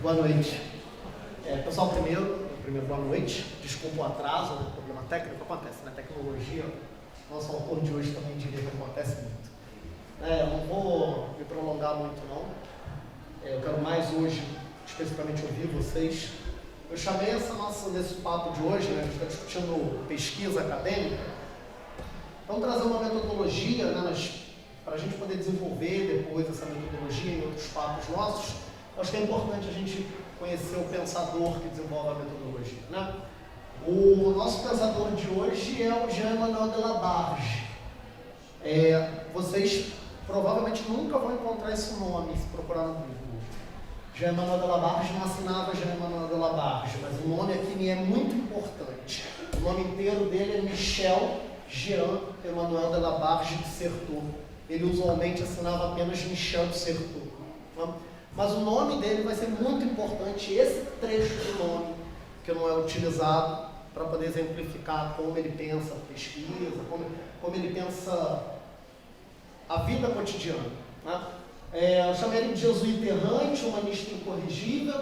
Boa noite. Pessoal, primeiro boa noite. Desculpa o atraso, né? Problema técnico acontece, né? Tecnologia, nosso autor de hoje também diria que acontece muito. Não vou me prolongar muito, não. Eu quero mais hoje, especificamente, ouvir vocês. Eu chamei nesse papo de hoje, né? A gente está discutindo pesquisa acadêmica. Vamos trazer uma metodologia, né? Para a gente poder desenvolver depois essa metodologia em outros papos nossos, acho que é importante a gente conhecer o pensador que desenvolve a metodologia, né? O nosso pensador de hoje é o Jean-Emmanuel Delabarge. Vocês provavelmente nunca vão encontrar esse nome se procurar no Google. Jean-Emmanuel Delabarge não assinava Jean-Emmanuel Delabarge, mas o nome aqui me é muito importante. O nome inteiro dele é Michel Jean-Emmanuel Delabarge de Certeau. Ele usualmente assinava apenas Michel de Certeau. Mas o nome dele vai ser muito importante, esse trecho do nome, que não é utilizado para poder exemplificar como ele pensa a pesquisa, como ele pensa a vida cotidiana. Né? Eu chamei ele de jesuíta errante, humanista incorrigível,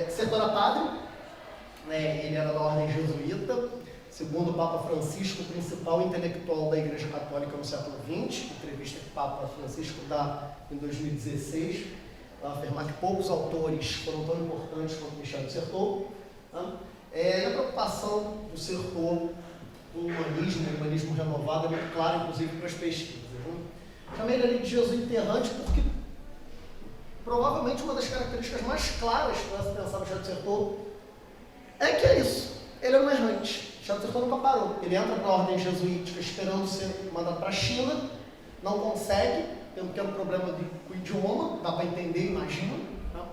setor padre, ele era da ordem jesuíta, segundo o Papa Francisco, o principal intelectual da Igreja Católica no século XX, entrevista que o Papa Francisco dá em 2016, para afirmar que poucos autores foram tão importantes quanto Michel de Certeau. A preocupação do Certeau do humanismo renovado, é muito clara, inclusive, para as pesquisas. Chamei ele de jesuíta errante porque provavelmente uma das características mais claras para se pensar no Michel de Certeau é que é isso, ele era um errante. Michel de Certeau nunca parou. Ele entra para a ordem jesuítica esperando ser mandado para a China, não consegue, tem um pequeno problema com o idioma, dá para entender, imagina. Tá?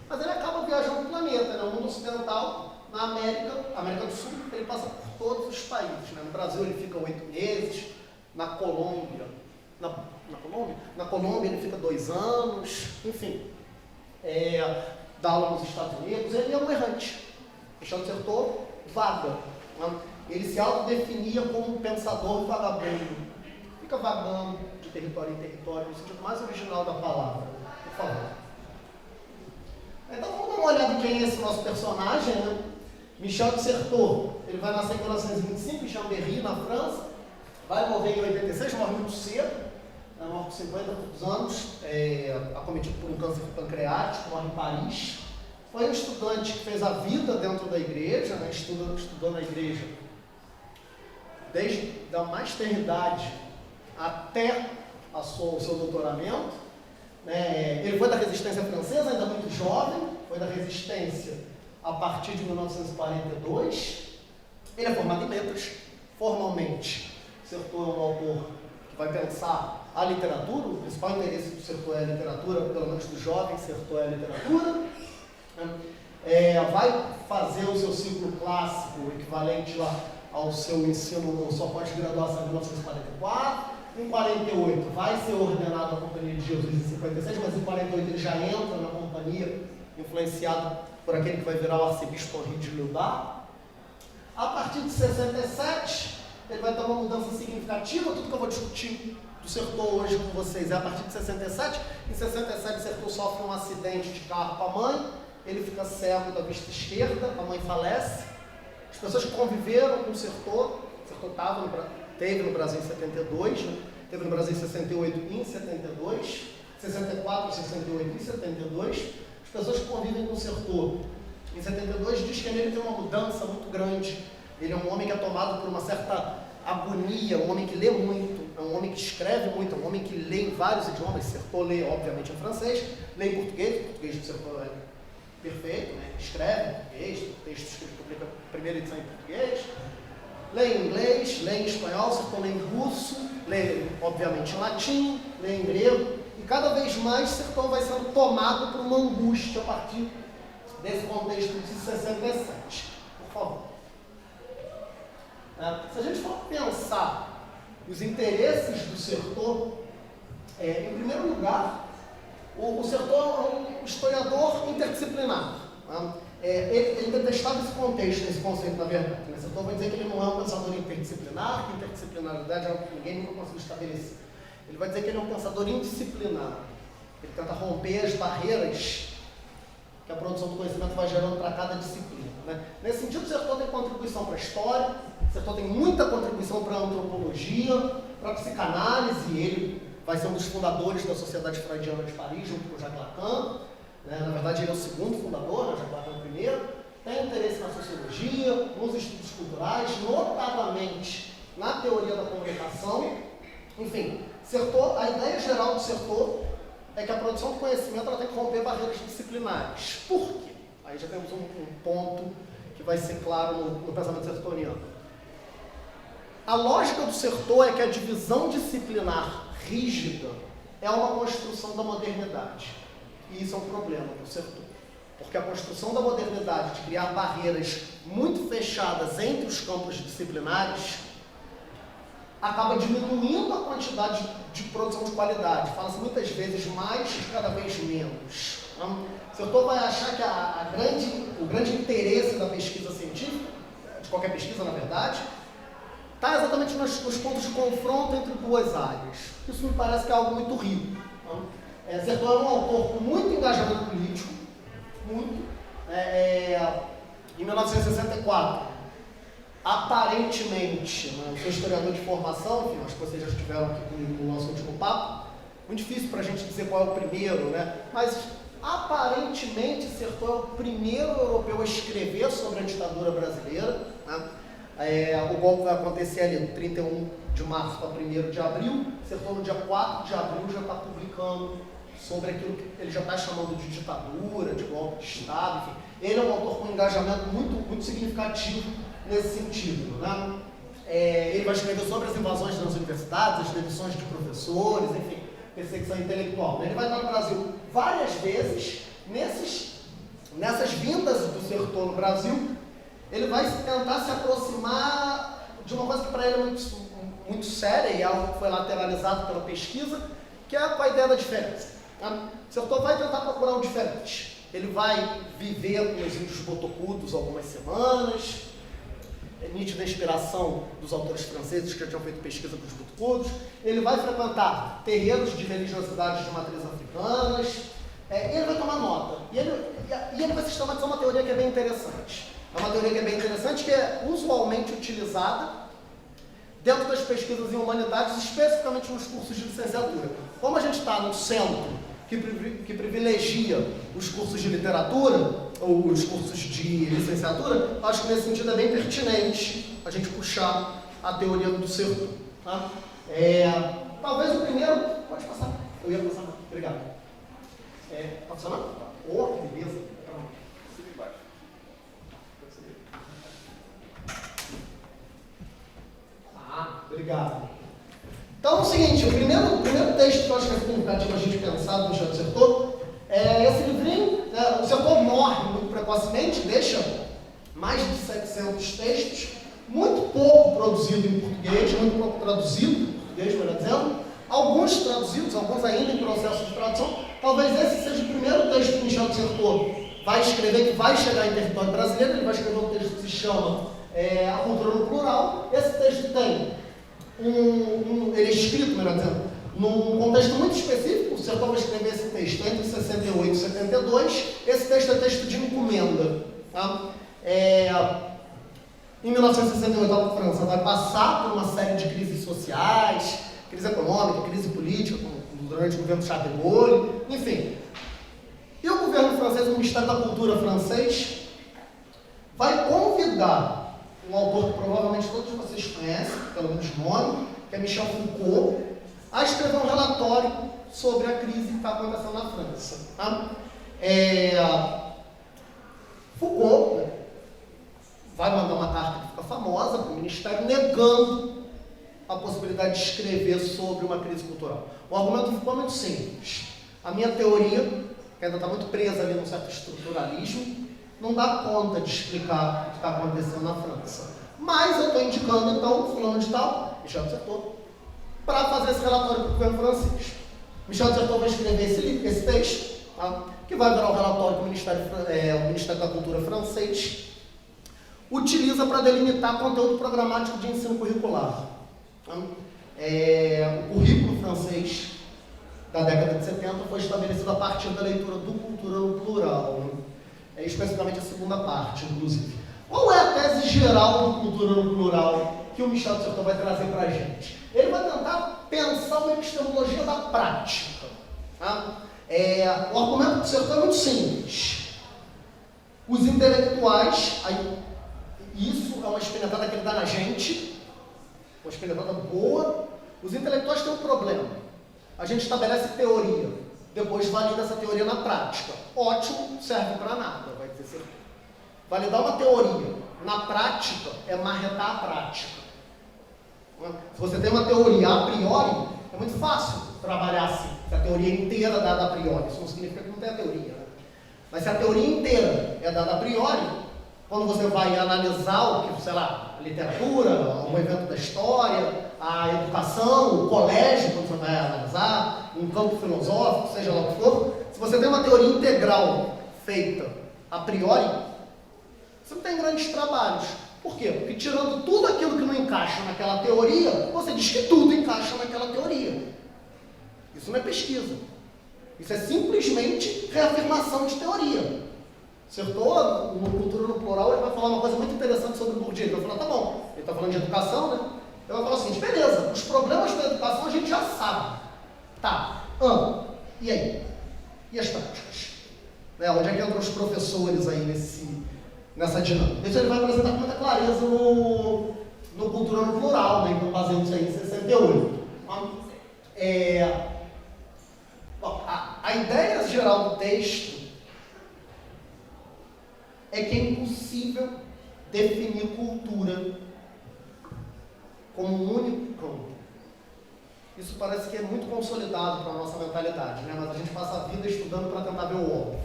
Mas ele acaba viajando o planeta, né? O mundo ocidental, na América do Sul, ele passa por todos os países. Né? No Brasil ele fica 8 meses, na Colômbia ele fica 2 anos, enfim. Dá aula nos Estados Unidos, ele é um errante. Michel de Certeau vaga. Né? Ele se autodefinia como um pensador vagabundo. Fica vagando de território em território, no sentido mais original da palavra, por favor. Então vamos dar uma olhada em quem é esse nosso personagem, né? Michel de Certeau. Ele vai nascer em 1925 em Chambéry, na França, vai morrer em 86, morre muito cedo, morre com 50 anos, acometido por um câncer pancreático, morre em Paris. Foi um estudante que fez a vida dentro da igreja, né? Estudou na igreja desde a mais tenridade até o seu doutoramento. Ele foi da resistência francesa, ainda muito jovem, foi da resistência a partir de 1942. Ele é formado em letras, formalmente. Certeau é um autor que vai pensar a literatura, o principal interesse do Certeau é a literatura, pelo menos do jovem Certeau é a literatura. Vai fazer o seu ciclo clássico, equivalente lá ao seu ensino, sua pós-graduação em 1944. Em 48 vai ser ordenado à Companhia de Jesus em 56, mas em 48 ele já entra na companhia, influenciado por aquele que vai virar o arcebispo Henri de Liodat. A partir de 67, ele vai ter uma mudança significativa. Tudo que eu vou discutir do Certeau hoje com vocês é a partir de 67. Em 67, Certeau sofre um acidente de carro com a mãe, ele fica cego da vista esquerda, a mãe falece. As pessoas que conviveram com o Certeau teve no Brasil em 72, né? Teve no Brasil em 68 e em 72, 64, 68 e 72. As pessoas que convivem com o Certeau em 72 diz que nele tem uma mudança muito grande. Ele é um homem que é tomado por uma certa agonia, um homem que lê muito, é um homem que escreve muito, é um homem que lê em vários idiomas. Certeau lê, obviamente, em francês, lê em português, o português do Certeau é perfeito, né? Escreve em português, textos que ele publica a primeira edição em português. Lê em inglês, lê em espanhol, Certeau lê em russo, lê, obviamente, em latim, lê em grego, e cada vez mais Certeau vai sendo tomado por uma angústia a partir desse contexto de 67. Por favor. Se a gente for pensar os interesses do Certeau, em primeiro lugar, o Certeau é um historiador interdisciplinar. Ele detestava esse contexto, esse conceito, na verdade. Certeau vai dizer que ele não é um pensador interdisciplinar, que interdisciplinaridade é algo que ninguém nunca conseguiu estabelecer. Ele vai dizer que ele é um pensador indisciplinar. Ele tenta romper as barreiras que que a produção do conhecimento vai gerando para cada disciplina. Né? Nesse sentido, o Sertor tem contribuição para a história, o Sertor tem muita contribuição para a antropologia, para a psicanálise, ele vai ser um dos fundadores da Sociedade Freudiana de Paris, junto com o Jacques Lacan. Né? Na verdade, ele é o segundo fundador, né? Jacques Lacan é o primeiro. Tem interesse na sociologia, nos estudos culturais, notadamente na teoria da comunicação. Enfim, Sertor, a ideia geral do Sertor é que a produção do conhecimento ela tem que romper barreiras disciplinares. Por quê? Aí já temos um ponto que vai ser claro no pensamento sertoriano. A lógica do Sertor é que a divisão disciplinar rígida é uma construção da modernidade. E isso é um problema para o Sertor. Porque a construção da modernidade, de criar barreiras muito fechadas entre os campos disciplinares, acaba diminuindo a quantidade de produção de qualidade. Fala-se muitas vezes mais e cada vez menos. Então, o Sertor vai achar que o grande interesse da pesquisa científica, de qualquer pesquisa na verdade, está exatamente nos pontos de confronto entre duas áreas. Isso me parece que é algo muito rico. Então, Sertor é um autor com muito engajamento político, muito. Em 1964, aparentemente, né, eu sou historiador de formação, enfim, acho que vocês já estiveram aqui comigo no nosso último papo, muito difícil para a gente dizer qual é o primeiro, né? Mas aparentemente Sertor é o primeiro europeu a escrever sobre a ditadura brasileira. Né? O golpe vai acontecer ali no 31 de março para 1º de abril, Sertor no dia 4 de abril já está publicando sobre aquilo que ele já está chamando de ditadura, de golpe de Estado, enfim. Ele é um autor com um engajamento muito significativo nesse sentido. Né? Ele vai escrever sobre as invasões nas universidades, as demissões de professores, enfim, perseguição intelectual. Ele vai estar no Brasil várias vezes. Nessas vindas do Sertor no Brasil, ele vai tentar se aproximar de uma coisa que para ele é muito séria e algo que foi lateralizado pela pesquisa, que é a ideia da diferença. O Sertor vai tentar procurar o diferente. Ele vai viver com os índios botocudos algumas semanas, nítida inspiração dos autores franceses que já tinham feito pesquisa com os botocudos. Ele vai frequentar terreiros de religiosidades de matriz africanas. Ele vai tomar nota. E ele vai sistematizar uma teoria que é bem interessante. É uma teoria que é bem interessante, que é usualmente utilizada dentro das pesquisas em humanidades, especificamente nos cursos de licenciatura. Como a gente está num centro que privilegia os cursos de literatura, ou os cursos de licenciatura, acho que nesse sentido é bem pertinente a gente puxar a teoria do Sertor. Tá? Talvez o primeiro... Pode passar. Eu ia passar. Obrigado. Tá funcionando? Oh, que beleza. Obrigado. Então é o seguinte, o primeiro texto que eu acho que é significativo a gente pensar do Michel de Sertor é esse livrinho. Né? O Sertor morre muito precocemente, deixa mais de 700 textos, muito pouco produzido em português, muito pouco traduzido em português, melhor dizendo, alguns traduzidos, alguns ainda em processo de tradução. Talvez esse seja o primeiro texto que Michel de Sertor vai escrever, que vai chegar em território brasileiro. Ele vai escrever um texto que se chama A Cultura no Plural. Esse texto tem ele é escrito, melhor dizendo, num contexto muito específico. O Sertor vai escrever esse texto entre 68 e 72. Esse texto é texto de encomenda. Tá? Em 1968, a França vai passar por uma série de crises sociais, crise econômica, crise política, durante o governo Charles de Gaulle, enfim. E o governo francês, o Ministério da Cultura francês, vai convidar um autor que provavelmente todos vocês conhecem, pelo menos de nome, que é Michel Foucault, a escrever um relatório sobre a crise que está acontecendo na França. Tá? Foucault vai mandar uma carta que fica famosa para o Ministério, negando a possibilidade de escrever sobre uma crise cultural. O argumento ficou muito simples. A minha teoria, que ainda está muito presa ali num certo estruturalismo, não dá conta de explicar o que está acontecendo na França. Mas eu estou indicando, então, fulano de tal, Michel de Sertor, para fazer esse relatório para o governo francês. Michel de Sertor vai escrever esse texto, tá? Que vai virar o relatório que o Ministério da Cultura francês utiliza para delimitar conteúdo programático de ensino curricular. Tá? O currículo francês da década de 70 foi estabelecido a partir da leitura do Cultura no Plural. especificamente a segunda parte, inclusive. Qual é a tese geral do Cultura no Plural que o Michel de Certeau vai trazer para a gente? Ele vai tentar pensar uma epistemologia da prática. Tá? O argumento do Certeau é muito simples. Os intelectuais, isso é uma espinhetada que ele dá na gente, uma espinhetada boa. Os intelectuais têm um problema. A gente estabelece teoria, depois valida essa teoria na prática. Ótimo, serve para nada, vai dizer certo. Validar uma teoria na prática é marretar a prática. Se você tem uma teoria a priori, é muito fácil trabalhar assim. Se a teoria inteira é dada a priori, isso não significa que não tem a teoria, né? Mas se a teoria inteira é dada a priori, quando você vai analisar o que, sei lá, a literatura, um evento da história, a educação, o colégio, quando você vai analisar, um campo filosófico, seja lá o que for, se você tem uma teoria integral feita a priori, você não tem grandes trabalhos. Por quê? Porque tirando tudo aquilo que não encaixa naquela teoria, você diz que tudo encaixa naquela teoria. Isso não é pesquisa. Isso é simplesmente reafirmação de teoria. Certeau, no Cultura no Plural, ele vai falar uma coisa muito interessante sobre o Bourdieu. Ele vai falar, tá bom, ele está falando de educação, né? Ele vai falar o seguinte, beleza, os problemas da educação a gente já sabe. Tá, e aí? E as práticas? Onde é que entram os professores aí nessa dinâmica? Isso ele vai apresentar com muita clareza no Cultura no Plural, né? Então, baseando-se aí em 68. A ideia geral do texto é que é impossível definir cultura como um único campo. Isso parece que é muito consolidado para a nossa mentalidade, né? Mas a gente passa a vida estudando para tentar ver o óbvio.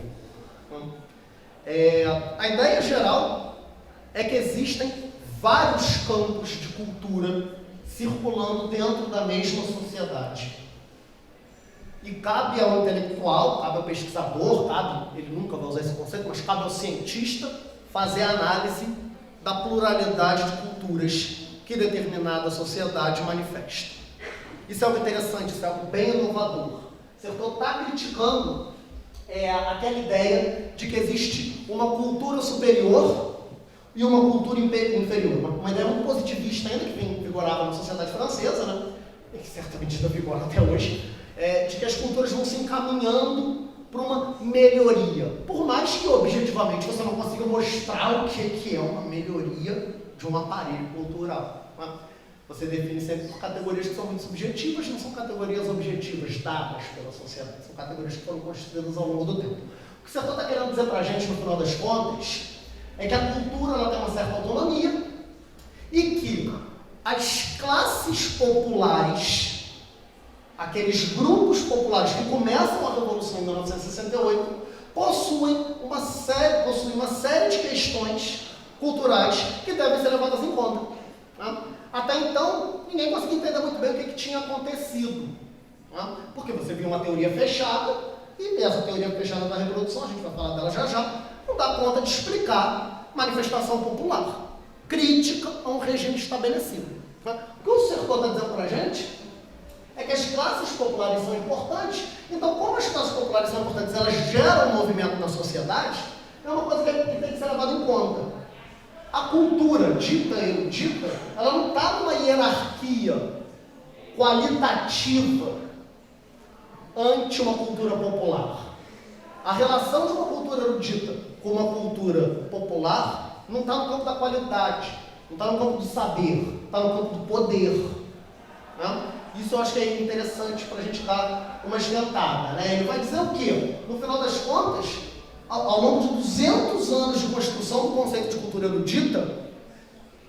A ideia geral é que existem vários campos de cultura circulando dentro da mesma sociedade. E cabe ao intelectual, cabe ao pesquisador, ele nunca vai usar esse conceito, mas cabe ao cientista fazer a análise da pluralidade de culturas que determinada sociedade manifesta. Isso é algo interessante, isso é algo bem inovador. Certeau está criticando aquela ideia de que existe uma cultura superior e uma cultura inferior. Uma ideia muito positivista ainda, que vigorava na sociedade francesa, né? E que certamente ainda vigora até hoje, de que as culturas vão se encaminhando para uma melhoria. Por mais que, objetivamente, você não consiga mostrar o que é uma melhoria de um aparelho cultural. Né? Você define sempre por categorias que são muito subjetivas, não são categorias objetivas dadas pela sociedade, são categorias que foram construídas ao longo do tempo. O que Certeau está querendo dizer para a gente, no final das contas, é que a cultura ela tem uma certa autonomia e que as classes populares, aqueles grupos populares que começam a Revolução em 1968, possuem uma série de questões culturais que devem ser levadas em conta. Né? Até então, ninguém conseguia entender muito bem o que tinha acontecido. Né? Porque você viu uma teoria fechada, e essa teoria fechada da reprodução, a gente vai falar dela já, não dá conta de explicar manifestação popular, crítica a um regime estabelecido. Né? O que o Certeau está dizendo para a gente é que as classes populares são importantes, então como as classes populares são importantes, elas geram um movimento na sociedade, é uma coisa que tem que ser levada em conta. A cultura dita e erudita, ela não está numa hierarquia qualitativa ante uma cultura popular. A relação de uma cultura erudita com uma cultura popular não está no campo da qualidade, não está no campo do saber, está no campo do poder. Né? Isso eu acho que é interessante para a gente dar uma esquentada. Né? Ele vai dizer o quê? No final das contas, ao longo de 200 anos de construção do conceito de cultura erudita,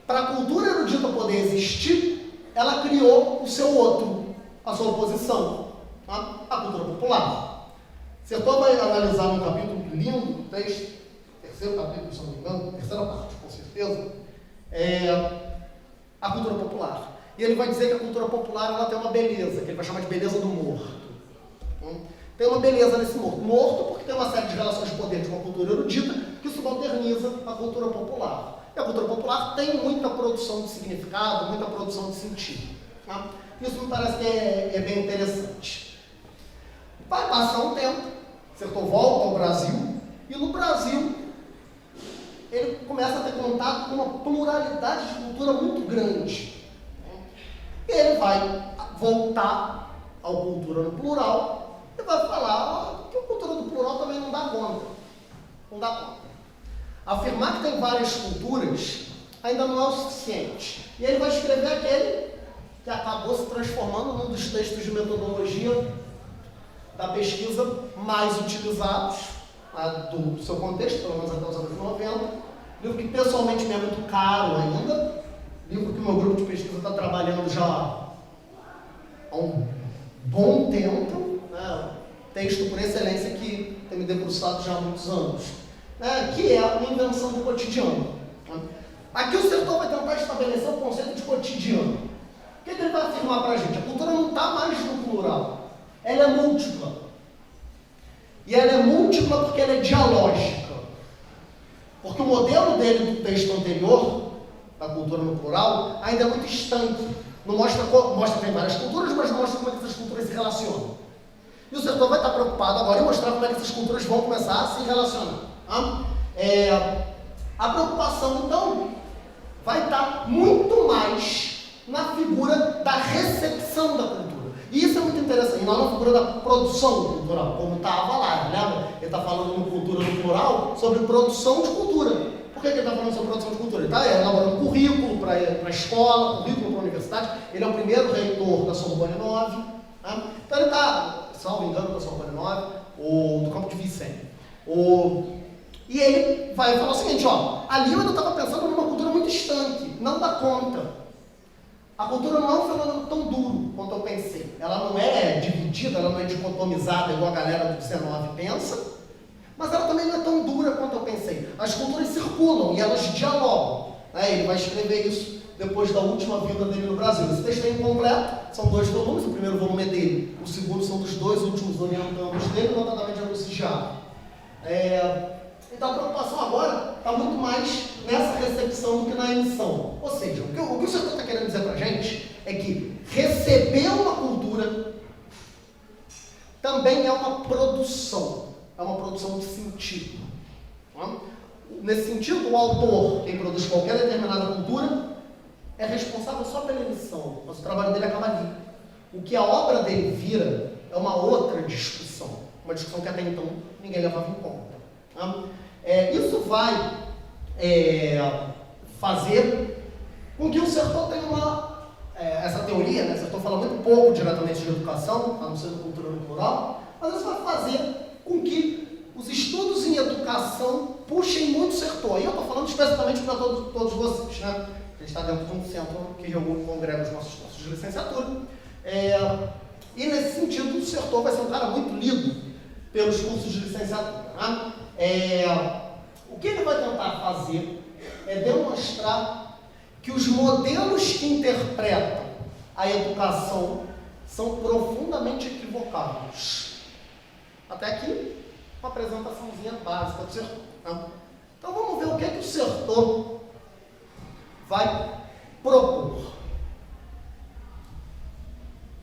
para a cultura erudita poder existir, ela criou o seu outro, a sua oposição, tá? A cultura popular. Certeau vai analisar num capítulo lindo, texto, terceiro capítulo, se não me engano, terceira parte, com certeza, a cultura popular. E ele vai dizer que a cultura popular ela tem uma beleza, que ele vai chamar de beleza do morto. Tem uma beleza nesse morto. Morto porque tem uma série de relações de poder de uma cultura erudita que subalterniza a cultura popular. E a cultura popular tem muita produção de significado, muita produção de sentido. Tá? Isso me parece que é bem interessante. Vai passar um tempo, Certeau volta ao Brasil, e no Brasil começa a ter contato com uma pluralidade de cultura muito grande. E ele vai voltar ao cultura no plural e vai falar que a cultura do plural também não dá conta. Não dá conta. Afirmar que tem várias culturas ainda não é o suficiente. E ele vai escrever aquele que acabou se transformando num dos textos de metodologia da pesquisa mais utilizados do seu contexto, pelo menos até os anos 90. Livro que pessoalmente me é muito caro ainda. Livro que o meu grupo de pesquisa está trabalhando já há um bom tempo. Né? Texto por excelência que tem me debruçado já há muitos anos. Né? Que é a invenção do cotidiano. Né? Aqui o Sertor vai tentar estabelecer o conceito de cotidiano. O que ele vai afirmar para a gente? A cultura não está mais no plural. Ela é múltipla. E ela é múltipla porque ela é dialógica. Porque o modelo dele do texto anterior, da cultura no plural, ainda é muito estanque. Não mostra que tem várias culturas, mas não mostra como é que essas culturas se relacionam. E o Sertor vai estar preocupado agora em mostrar como é que essas culturas vão começar a se relacionar. A preocupação, então, vai estar muito mais na figura da recepção da cultura. E isso é muito interessante, não na figura da produção cultural, como estava lá, lembra? Ele está falando no cultura no plural sobre produção de cultura. Por que ele está falando sobre produção de cultura? Ele está elaborando currículo para a escola, currículo para a universidade. Ele é o primeiro reitor da Sorbonne 9. Tá? Então ele está, salvo engano, da Sorbonne 9, ou do Campo de Vincennes. E ele vai falar o seguinte, ali eu ainda estava pensando numa cultura muito estanque, não dá conta. A cultura não é um fenômeno tão duro quanto eu pensei. Ela não é dividida, ela não é dicotomizada igual a galera do 19 pensa, mas ela também não é tão dura quanto eu pensei. As culturas circulam e elas dialogam. Ele vai escrever isso depois da última vinda dele no Brasil. Esse texto é incompleto, são 2 volumes, o primeiro volume é dele, o segundo são dos 2 últimos orientandos dele, notadamente Anunciado. Então a preocupação agora está muito mais nessa recepção do que na emissão. Ou seja, o que o Sertor está querendo dizer para a gente é que receber uma cultura também é uma produção de sentido. Nesse sentido, o autor, quem produz qualquer determinada cultura, é responsável só pela emissão, mas o trabalho dele acaba ali. O que a obra dele vira é uma outra discussão, uma discussão que até então ninguém levava em conta. Isso vai fazer com que o Sertor tenha essa teoria, né? O Sertor fala muito pouco diretamente de educação, a não ser do cultura no plural, mas isso vai fazer com que os estudos em educação puxem muito o Sertor. E eu estou falando especificamente para todos vocês, né? A gente está dentro de um centro que reúne e congrega os nossos cursos de licenciatura. E nesse sentido, o Sertor vai ser um cara muito lido pelos cursos de licenciatura. Né? O que ele vai tentar fazer é demonstrar que os modelos que interpretam a educação são profundamente equivocados. Até aqui, uma apresentaçãozinha básica do Sertor. Né? Então vamos ver o que o Sertor vai propor.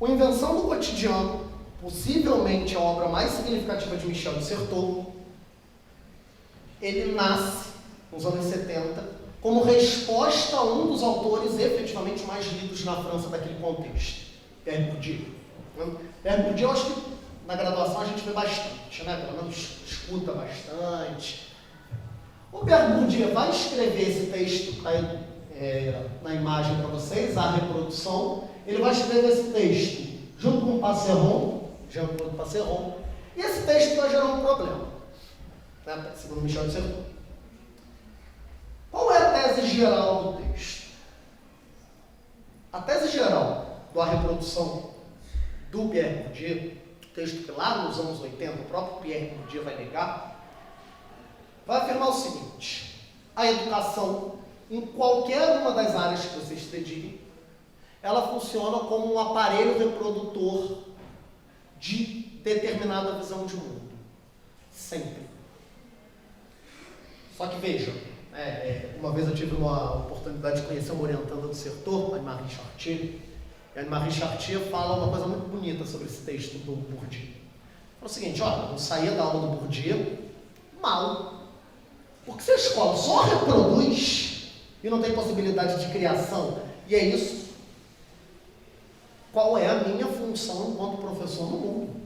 O Invenção do Cotidiano, possivelmente a obra mais significativa de Michel de Certeau, ele nasce nos anos 70 como resposta a um dos autores efetivamente mais lidos na França daquele contexto, Pierre Bourdieu. Pierre Bourdieu, eu acho que na graduação a gente vê bastante, né? Pelo menos escuta bastante. O Pierre Bourdieu vai escrever esse texto na imagem para vocês, a reprodução. Ele vai escrever esse texto junto com Passeron, Jean-Claude Passeron, e esse texto vai gerar um problema, né, segundo Michel de Certeau. Qual é a tese geral do texto? A tese geral da reprodução do Pierre Bourdieu, texto que lá nos anos 80 o próprio Pierre Bourdieu vai negar, vai afirmar o seguinte: a educação, em qualquer uma das áreas que vocês se dediquem, ela funciona como um aparelho reprodutor de determinada visão de mundo. Sempre. Só que vejam, uma vez eu tive uma oportunidade de conhecer uma orientanda do Certeau, a Anne-Marie Chartier, e a Anne-Marie Chartier fala uma coisa muito bonita sobre esse texto do Bourdieu. Fala o seguinte: olha, eu saía da aula do Bourdieu mal, porque Se a escola só reproduz e não tem possibilidade de criação, e é isso, qual é a minha função enquanto professor no mundo?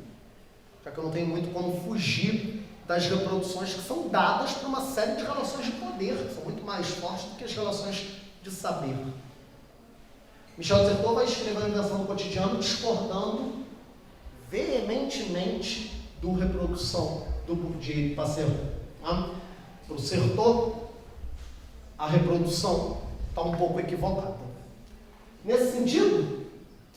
Já que eu não tenho muito como fugir das reproduções que são dadas por uma série de relações de poder, que são muito mais fortes do que as relações de saber. Michel de Certeau vai escrever a Invenção do Cotidiano discordando veementemente do Reprodução, do Bourdieu e Passeron. Para o Certeau, a reprodução está um pouco equivocada. Nesse sentido,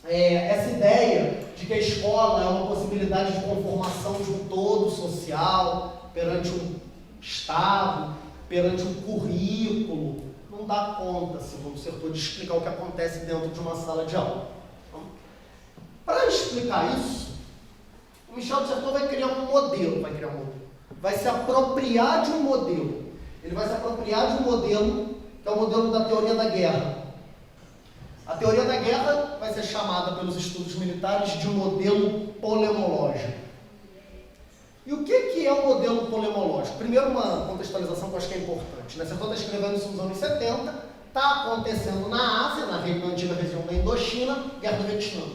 essa ideia de que a escola é uma possibilidade de conformação de um todo social perante um Estado, perante um currículo, não dá conta, segundo o Certeau, de explicar o que acontece dentro de uma sala de aula. Então, para explicar isso, o Michel de Certeau vai criar um modelo, vai se apropriar de um modelo. Ele vai se apropriar de um modelo, que é o modelo da teoria da guerra. A teoria da guerra vai ser chamada pelos estudos militares de modelo polemológico. E o que é o modelo polemológico? Primeiro, uma contextualização que eu acho que é importante. Certeau está escrevendo isso nos anos 70, está acontecendo na Ásia, na antiga região da Indochina, Guerra do Vietnã.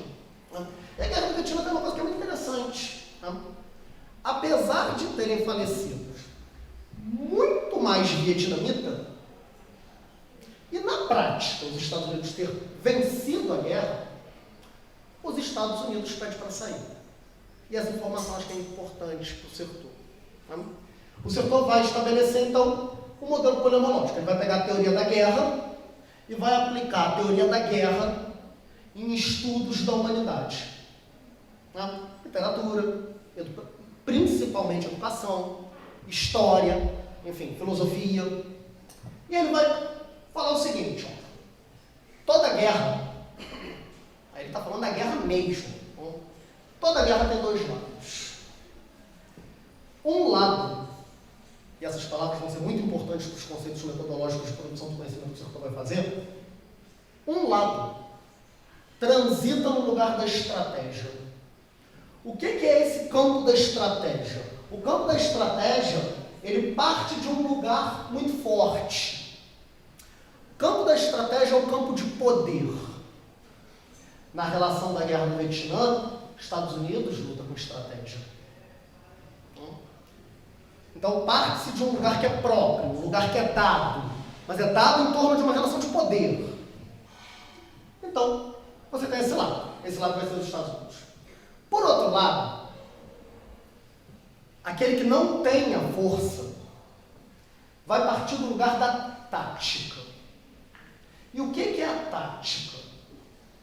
E a Guerra do Vietnã tem uma coisa que é muito interessante. Apesar de terem falecido muito mais vietnamitas, e na prática os Estados Unidos ter vencido a guerra, os Estados Unidos pedem para sair. E essa informação acho que é importante para o Certeau. O Certeau vai estabelecer, então, o modelo polemológico. Ele vai pegar a teoria da guerra e vai aplicar a teoria da guerra em estudos da humanidade. Literatura, principalmente educação, história, enfim, filosofia. E ele vai falar o seguinte, toda guerra, aí ele está falando da guerra mesmo, toda guerra tem dois lados. Um lado, e essas palavras vão ser muito importantes para os conceitos metodológicos de produção do conhecimento que o Certeau vai fazer, um lado transita no lugar da estratégia. O que é esse campo da estratégia? O campo da estratégia, ele parte de um lugar muito forte. O campo da estratégia é o campo de poder. Na relação da guerra do Vietnã, Estados Unidos luta com estratégia. Então, parte-se de um lugar que é próprio, um lugar que é dado, mas é dado em torno de uma relação de poder. Então, você tem esse lado vai ser os Estados Unidos. Por outro lado, aquele que não tem a força vai partir do lugar da tática. E o que é a tática?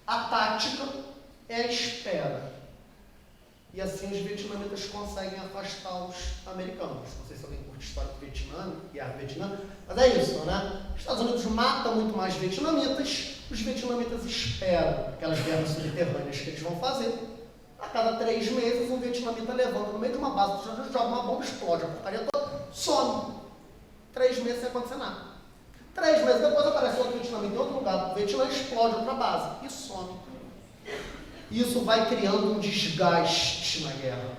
A tática é a espera. E assim os vietnamitas conseguem afastar os americanos. Não sei se alguém curte história do Vietnã, guerra do Vietnã, mas é isso, né? Os Estados Unidos matam muito mais vietnamitas, os vietnamitas esperam aquelas guerras subterrâneas que eles vão fazer. A cada 3 meses, um vietnamita levanta no meio de uma base, joga uma bomba, explode a porcaria toda, some. 3 meses sem acontecer nada. 3 meses depois aparece outro vietnamita em outro lugar, o Vietnã explode outra base e some. Isso vai criando um desgaste na guerra.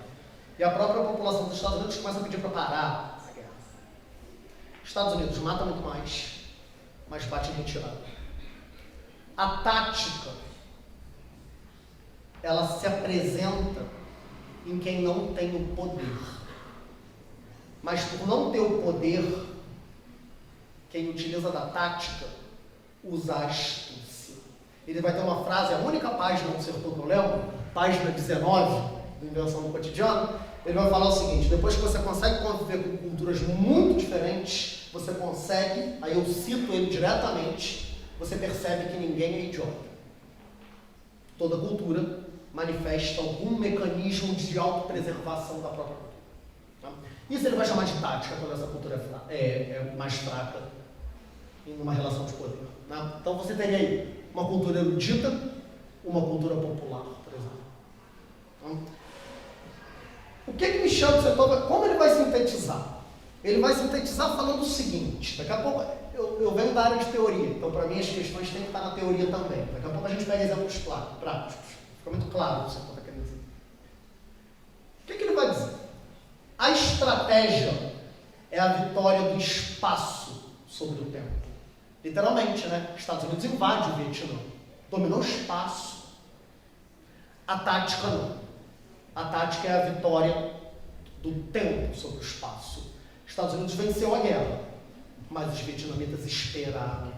E a própria população dos Estados Unidos começa a pedir para parar a guerra. Estados Unidos mata muito mais, mas bate em retirada. A tática, ela se apresenta em quem não tem o poder. Mas por não ter o poder, quem utiliza da tática usa a astúcia. Ele vai ter uma frase, a única página do Certeau que eu lembro, página 19, da Invenção do Cotidiano, ele vai falar o seguinte: depois que você consegue conviver com culturas muito diferentes, você consegue, aí eu cito ele diretamente, você percebe que ninguém é idiota. Toda cultura manifesta algum mecanismo de autopreservação da própria cultura. Tá? Isso ele vai chamar de tática, quando essa cultura é mais fraca em uma relação de poder. Né? Então você teria aí uma cultura erudita, uma cultura popular, por exemplo. Então, o que Michel de Certeau, como ele vai sintetizar? Ele vai sintetizar falando o seguinte, daqui a pouco, eu venho da área de teoria, então para mim as questões têm que estar na teoria também. Daqui a pouco a gente pega exemplos práticos. Fica muito claro o que você está querendo dizer. O que ele vai dizer? A estratégia é a vitória do espaço sobre o tempo. Literalmente, né? Estados Unidos invade o Vietnã, dominou o espaço. A tática não. A tática é a vitória do tempo sobre o espaço. Estados Unidos venceu a guerra, mas os vietnamitas esperaram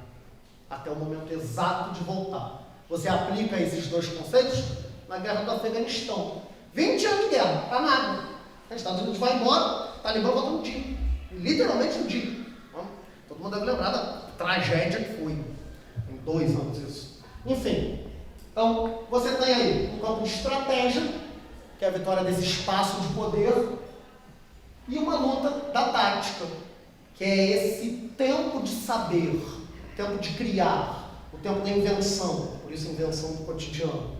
até o momento exato de voltar. Você aplica esses dois conceitos na guerra do Afeganistão. 20 anos de guerra, tá nada. Os Estados Unidos vai embora, Talibã volta um dia. Literalmente um dia. Todo mundo deve lembrar da tragédia que foi. Em 2 anos isso. Enfim. Então, você tem aí um campo de estratégia, que é a vitória desse espaço de poder, e uma luta da tática, que é esse tempo de saber, o tempo de criar, o tempo da invenção, por isso invenção do cotidiano.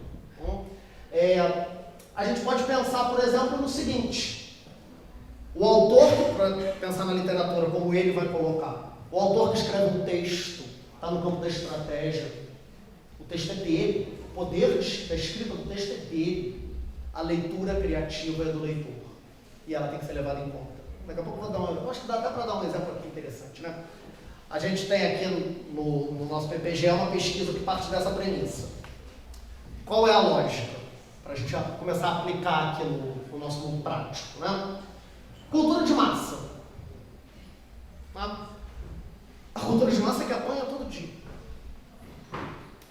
A gente pode pensar, por exemplo, no seguinte: o autor, para pensar na literatura como ele vai colocar, o autor que escreve um texto, está no campo da estratégia, o texto é dele, o poder da escrita do texto é dele, a leitura criativa é do leitor, e ela tem que ser levada em conta. Daqui a pouco eu vou dar eu acho que dá até para dar um exemplo aqui interessante, né? A gente tem aqui no nosso PPGE uma pesquisa que parte dessa premissa. Qual é a lógica? Para a gente começar a aplicar aqui no nosso mundo prático, né? Cultura de massa. Tá? A cultura de massa é que apanha todo dia.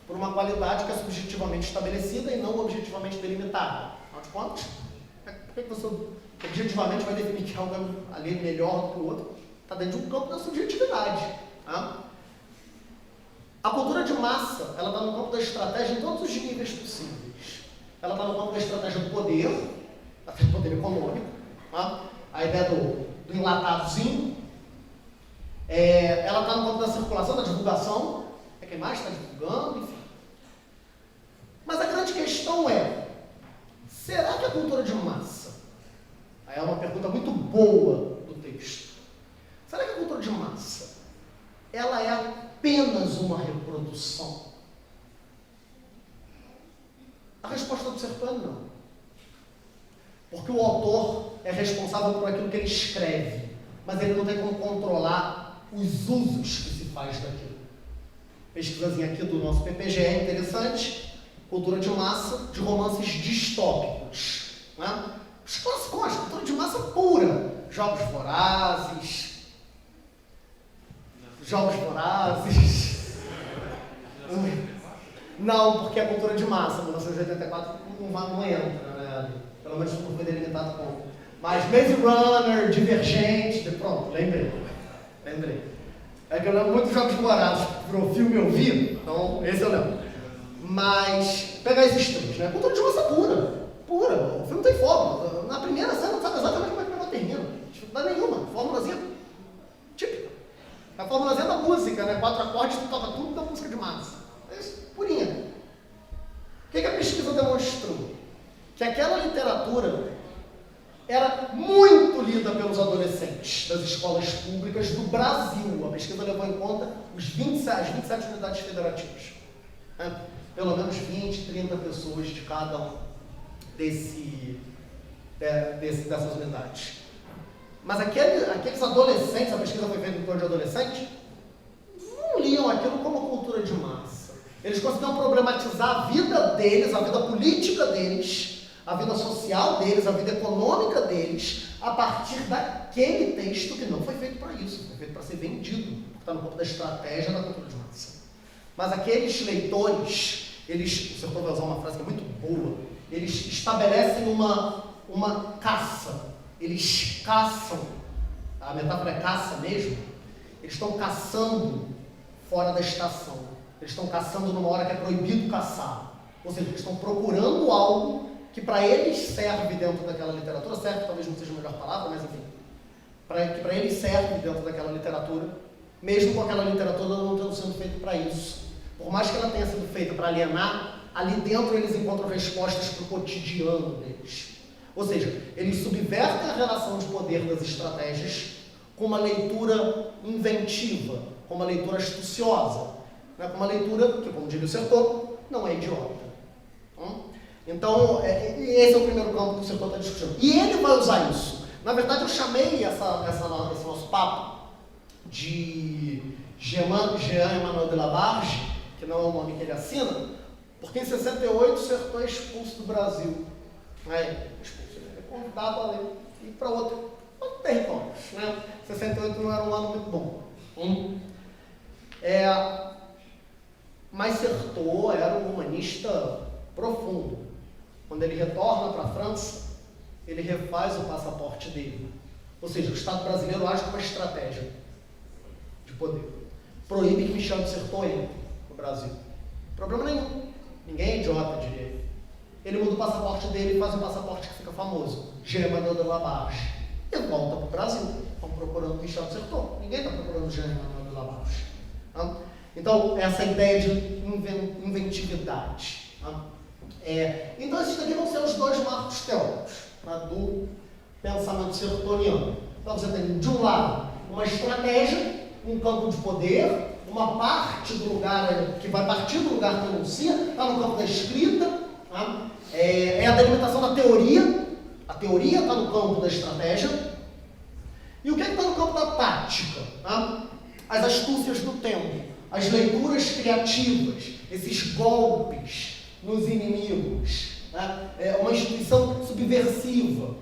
Por uma qualidade que é subjetivamente estabelecida e não objetivamente delimitada. Afinal de contas, por que você objetivamente vai definir que algo ali é melhor do que o outro? Está dentro de um campo da subjetividade. Tá? A cultura de massa, ela está no campo da estratégia em todos os níveis possíveis. Ela está no campo da estratégia do poder, até do poder econômico. Tá? A ideia do enlatadozinho. Ela está no campo da circulação, da divulgação. É quem mais está divulgando, enfim. Mas a grande questão é: será que a cultura de massa, aí é uma pergunta muito boa do texto, será que a cultura de massa, ela é apenas uma reprodução? A resposta do Sertão é não. Porque o autor é responsável por aquilo que ele escreve, mas ele não tem como controlar os usos que se faz daquilo. Pesquisazinha aqui do nosso PPGE é interessante. Cultura de massa de romances distópicos. Né? Os clássicos, cultura de massa pura. Jogos Vorazes. Não, porque a cultura de massa, 1984, não entra, né? Pelo menos não foi delimitado como. Mas Maze Runner, Divergente, pronto, lembrei. É que eu lembro muito de Jogos Vorazes, pro filme eu vi, então esse eu lembro. Mas, pegar esses três, né? Cultura de massa pura. O filme tem fórmula. Na primeira cena não sabe exatamente como é que o negócio termina. Dificuldade nenhuma. Fórmulazinha típica. A fórmulazinha da música, né? 4 acordes, tu toca tudo da música de massa. É isso, purinha. O que a pesquisa demonstrou? Que aquela literatura era muito lida pelos adolescentes das escolas públicas do Brasil. A pesquisa levou em conta as 27 unidades federativas. Pelo menos 20, 30 pessoas de cada um dessas unidades. Mas aqueles adolescentes, a pesquisa foi feita em torno de adolescentes, não liam aquilo como cultura de massa. Eles conseguiam problematizar a vida deles, a vida política deles, a vida social deles, a vida econômica deles, a partir daquele texto que não foi feito para isso, foi feito para ser vendido, porque está no campo da estratégia da cultura de massa. Mas aqueles leitores, o Sertão vai usar uma frase que é muito boa, eles estabelecem uma caça, eles caçam, a metáfora é caça mesmo, eles estão caçando fora da estação, eles estão caçando numa hora que é proibido caçar, ou seja, eles estão procurando algo que para eles serve dentro daquela literatura, serve talvez não seja a melhor palavra, mas enfim, que para eles serve dentro daquela literatura, mesmo com aquela literatura não tendo sido feita para isso. Por mais que ela tenha sido feita para alienar, ali dentro eles encontram respostas para o cotidiano deles. Ou seja, eles subvertem a relação de poder das estratégias com uma leitura inventiva, com uma leitura astuciosa, né? Com uma leitura que, como diria o Sertão, não é idiota. Então, esse é o primeiro campo que o Sertão está discutindo. E ele vai usar isso Na verdade, eu chamei esse nosso papo de Jean Emmanuel de Labarge, que não é o nome que ele assina, porque em 68 o Sertão é expulso do Brasil. Expulso, ele é convidado a ir para outro território. 68 não era um ano muito bom. Mas Sertão era um humanista profundo. Quando ele retorna para a França, ele refaz o passaporte dele. Ou seja, o Estado brasileiro age com uma estratégia de poder. Proíbe que Michel de Certeau entre no Brasil. Problema nenhum. Ninguém é idiota, diria ele. Ele muda o passaporte dele e faz um passaporte que fica famoso. Jean Emmanuel de Labarge. E volta para o Brasil. Estão procurando Michel de Certeau. Ninguém está procurando Jean Emmanuel de Labarge. Então, essa ideia de inventividade. Então, esses daqui vão ser os dois marcos teóricos do pensamento sertoniano. Então, você tem, de um lado, uma estratégia, um campo de poder, uma parte do lugar que vai partir do lugar que enuncia, está no campo da escrita, é a delimitação da teoria, a teoria está no campo da estratégia, e o que está no campo da tática? As astúcias do tempo, as leituras criativas, esses golpes nos inimigos, uma instituição subversiva,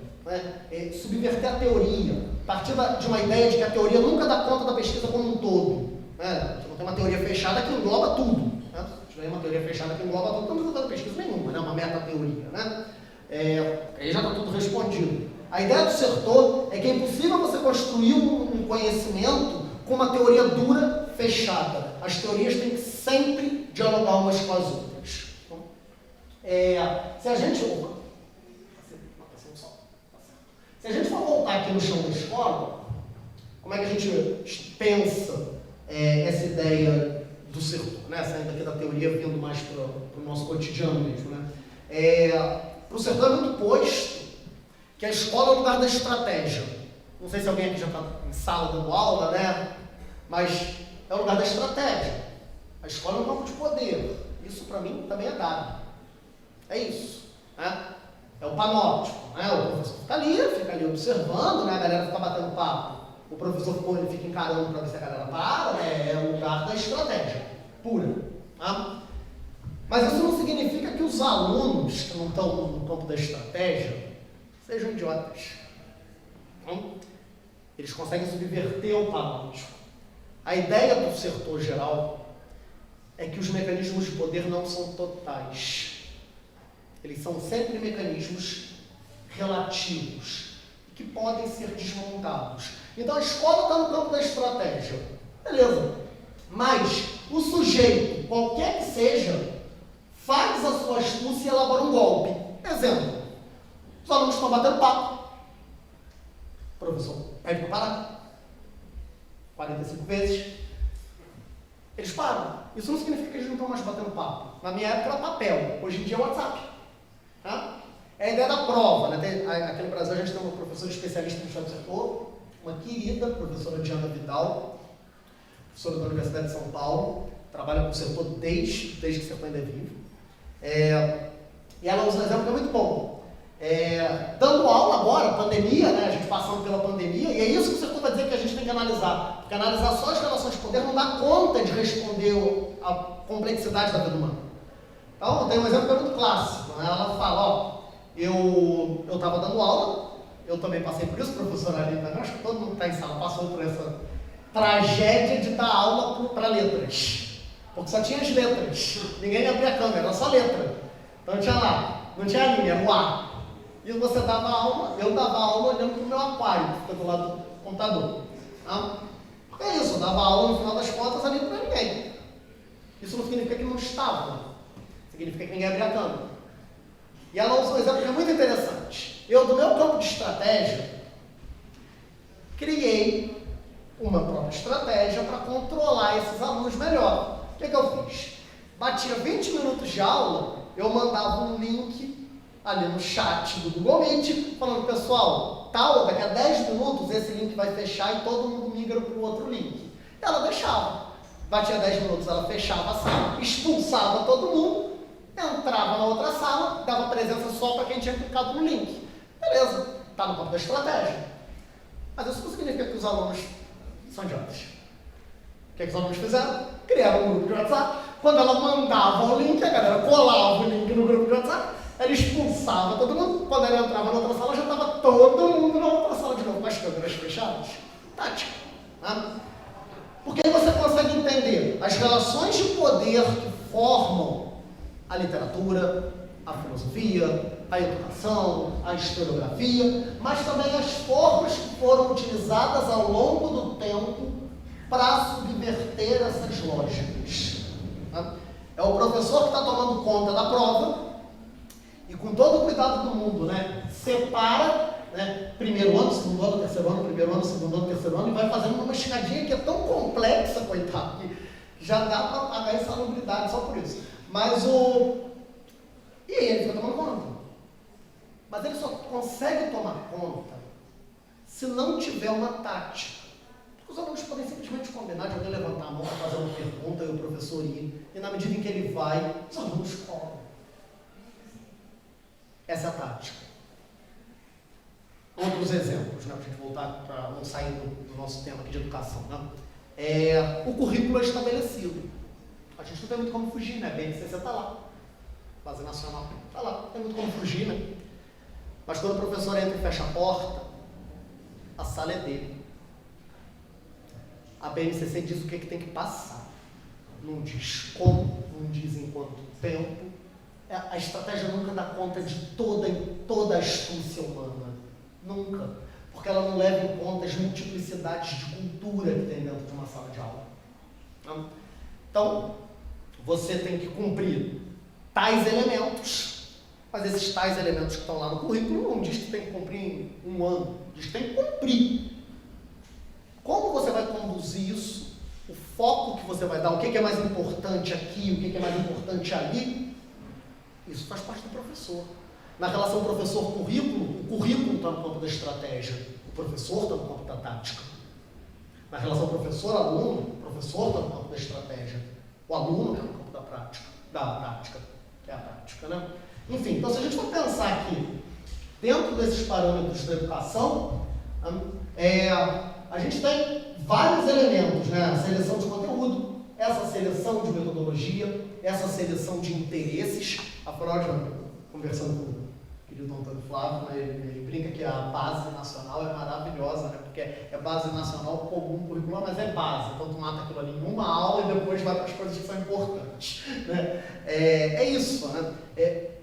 subverter a teoria, partir de uma ideia de que a teoria nunca dá conta da pesquisa como um todo. Você não tem uma teoria fechada que engloba tudo. Se tiver uma teoria fechada que engloba tudo, não precisa fazer pesquisa nenhuma, uma meta-teoria. Aí já está tudo respondido. A ideia do Certeau é que é impossível você construir um conhecimento com uma teoria dura, fechada. As teorias têm que sempre dialogar umas com as outras. Se a gente for voltar aqui no chão da escola, como é que a gente pensa essa ideia do Certeau, saindo aqui da teoria, vindo mais para o nosso cotidiano mesmo, para o Certeau é muito posto que a escola é o lugar da estratégia. Não sei se alguém aqui já está em sala dando aula, mas é o lugar da estratégia. A escola é um campo de poder. Isso para mim também é dado. É isso. É o panóptico. O professor fica ali observando, a galera fica batendo papo. O professor ele fica encarando para ver se a galera para. É o lugar da estratégia pura. Mas isso não significa que os alunos que não estão no campo da estratégia sejam idiotas. Eles conseguem subverter o panóptico. A ideia do Certeau geral é que os mecanismos de poder não são totais. Eles são sempre mecanismos relativos, que podem ser desmontados. Então a escola está no campo da estratégia. Beleza. Mas o sujeito, qualquer que seja, faz a sua astúcia e elabora um golpe. Exemplo. Os alunos estão batendo papo. O professor pede para parar. 45 vezes. Eles param. Isso não significa que eles não estão mais batendo papo. Na minha época era papel. Hoje em dia é WhatsApp. É a ideia da prova. Aqui no Brasil a gente tem uma professora especialista em Michel de Certeau, uma querida professora Diana Vidal, professora da Universidade de São Paulo, trabalha com o Certeau desde que o Certeau ainda é vivo. E ela usa um exemplo que é muito bom. Dando aula agora, pandemia, a gente passando pela pandemia, e é isso que o Certeau vai dizer que a gente tem que analisar. Porque analisar só as relações de poder não dá conta de responder à complexidade da vida humana. Então, tem um exemplo que é muito clássico. Ela fala, eu estava dando aula, eu também passei por isso, professora Alita, acho que todo mundo que está em sala passou por essa tragédia de dar aula para letras. Porque só tinha as letras, ninguém abria a câmera, era só letra. Então tinha lá, não tinha a linha, era o A. E você dava aula, eu dava aula olhando para o meu aquário, que fica do lado do computador. Porque é isso, eu dava aula no final das contas ali para ninguém. Isso não significa que não estava. Significa que ninguém abria a câmera. E ela usa um exemplo que é muito interessante. Eu, do meu campo de estratégia, criei uma própria estratégia para controlar esses alunos melhor. O que eu fiz? Batia 20 minutos de aula, eu mandava um link ali no chat do Google Meet, falando, pessoal, daqui a 10 minutos esse link vai fechar e todo mundo migra para o outro link. E ela deixava. Batia 10 minutos, ela fechava a sala, expulsava todo mundo, entrava na outra sala, dava presença só para quem tinha clicado no link. Beleza, está no campo da estratégia. Mas isso não significa que os alunos são idiotas. O que os alunos fizeram? Criaram um grupo de WhatsApp. Quando ela mandava o link, a galera colava o link no grupo de WhatsApp, ela expulsava todo mundo. Quando ela entrava na outra sala, já estava todo mundo na outra sala de novo, com as câmeras fechadas. Tática. Né? Porque aí você consegue entender as relações de poder que formam a literatura, a filosofia, a educação, a historiografia, mas também as formas que foram utilizadas ao longo do tempo para subverter essas lógicas. É o professor que está tomando conta da prova e, com todo o cuidado do mundo, né, separa, né, primeiro ano, segundo ano, terceiro ano, primeiro ano, segundo ano, terceiro ano, e vai fazendo uma escadinha que é tão complexa, coitado, que já dá para pagar insalubridade só por isso. Mas E aí ele fica tomando conta. Mas ele só consegue tomar conta se não tiver uma tática. Porque os alunos podem simplesmente combinar de alguém levantar a mão para fazer uma pergunta e o professor ir, e na medida em que ele vai, os alunos colam. Essa é a tática. Outros exemplos, né, para a gente voltar para não sair do nosso tema aqui de educação. Né? O currículo é estabelecido. A gente não tem muito como fugir, né? BNCC está lá. Base Nacional está lá, não tem muito como fugir, né? Mas quando o professor entra e fecha a porta, a sala é dele. A BNCC diz o que tem que passar. Não diz como, não diz em quanto tempo. A estratégia nunca dá conta de toda a astúcia humana. Nunca. Porque ela não leva em conta as multiplicidades de cultura que tem dentro de uma sala de aula. Então, você tem que cumprir tais elementos, mas esses tais elementos que estão lá no currículo não diz que tem que cumprir em um ano, diz que tem que cumprir. Como você vai conduzir isso, o foco que você vai dar, o que é mais importante aqui, o que é mais importante ali, isso faz parte do professor. Na relação professor-currículo, o currículo está no campo da estratégia, o professor está no campo da tática. Na relação professor-aluno, o professor está no campo da estratégia, o aluno está no campo da prática, da tática. É a prática, né? Enfim, então se a gente for pensar aqui, dentro desses parâmetros da educação, a gente tem vários elementos, né? A seleção de conteúdo, essa seleção de metodologia, essa seleção de interesses. Afinal, conversando com o querido Antônio Flávio, né, ele brinca que a base nacional é maravilhosa, né? Porque é base nacional comum curricular, mas é base. Então tu mata aquilo ali em uma aula e depois vai para as coisas que são importantes. Né? É isso, né?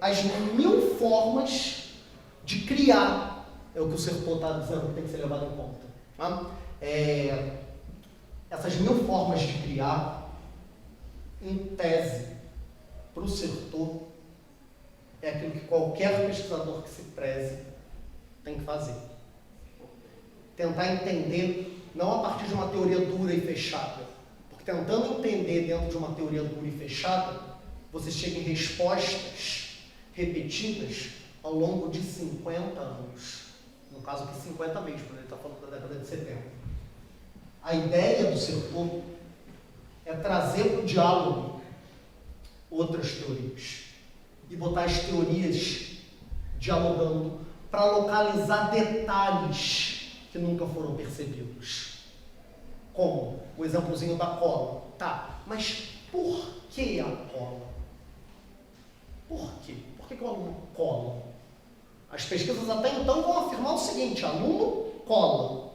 As 1000 formas de criar é o que o Sertor está dizendo que tem que ser levado em conta. Tá? Essas 1000 formas de criar, em tese, para o Sertor, é aquilo que qualquer pesquisador que se preze tem que fazer. Tentar entender, não a partir de uma teoria dura e fechada, porque tentando entender dentro de uma teoria dura e fechada, você chega em respostas repetidas ao longo de 50 anos. No caso aqui, 50 mesmo, ele está falando da década de 70. A ideia do Sertor é trazer para o diálogo outras teorias e botar as teorias dialogando para localizar detalhes que nunca foram percebidos. Como o exemplozinho da cola. Tá, mas por que a cola? Por quê? Por que o aluno cola? As pesquisas até então vão afirmar o seguinte: aluno cola.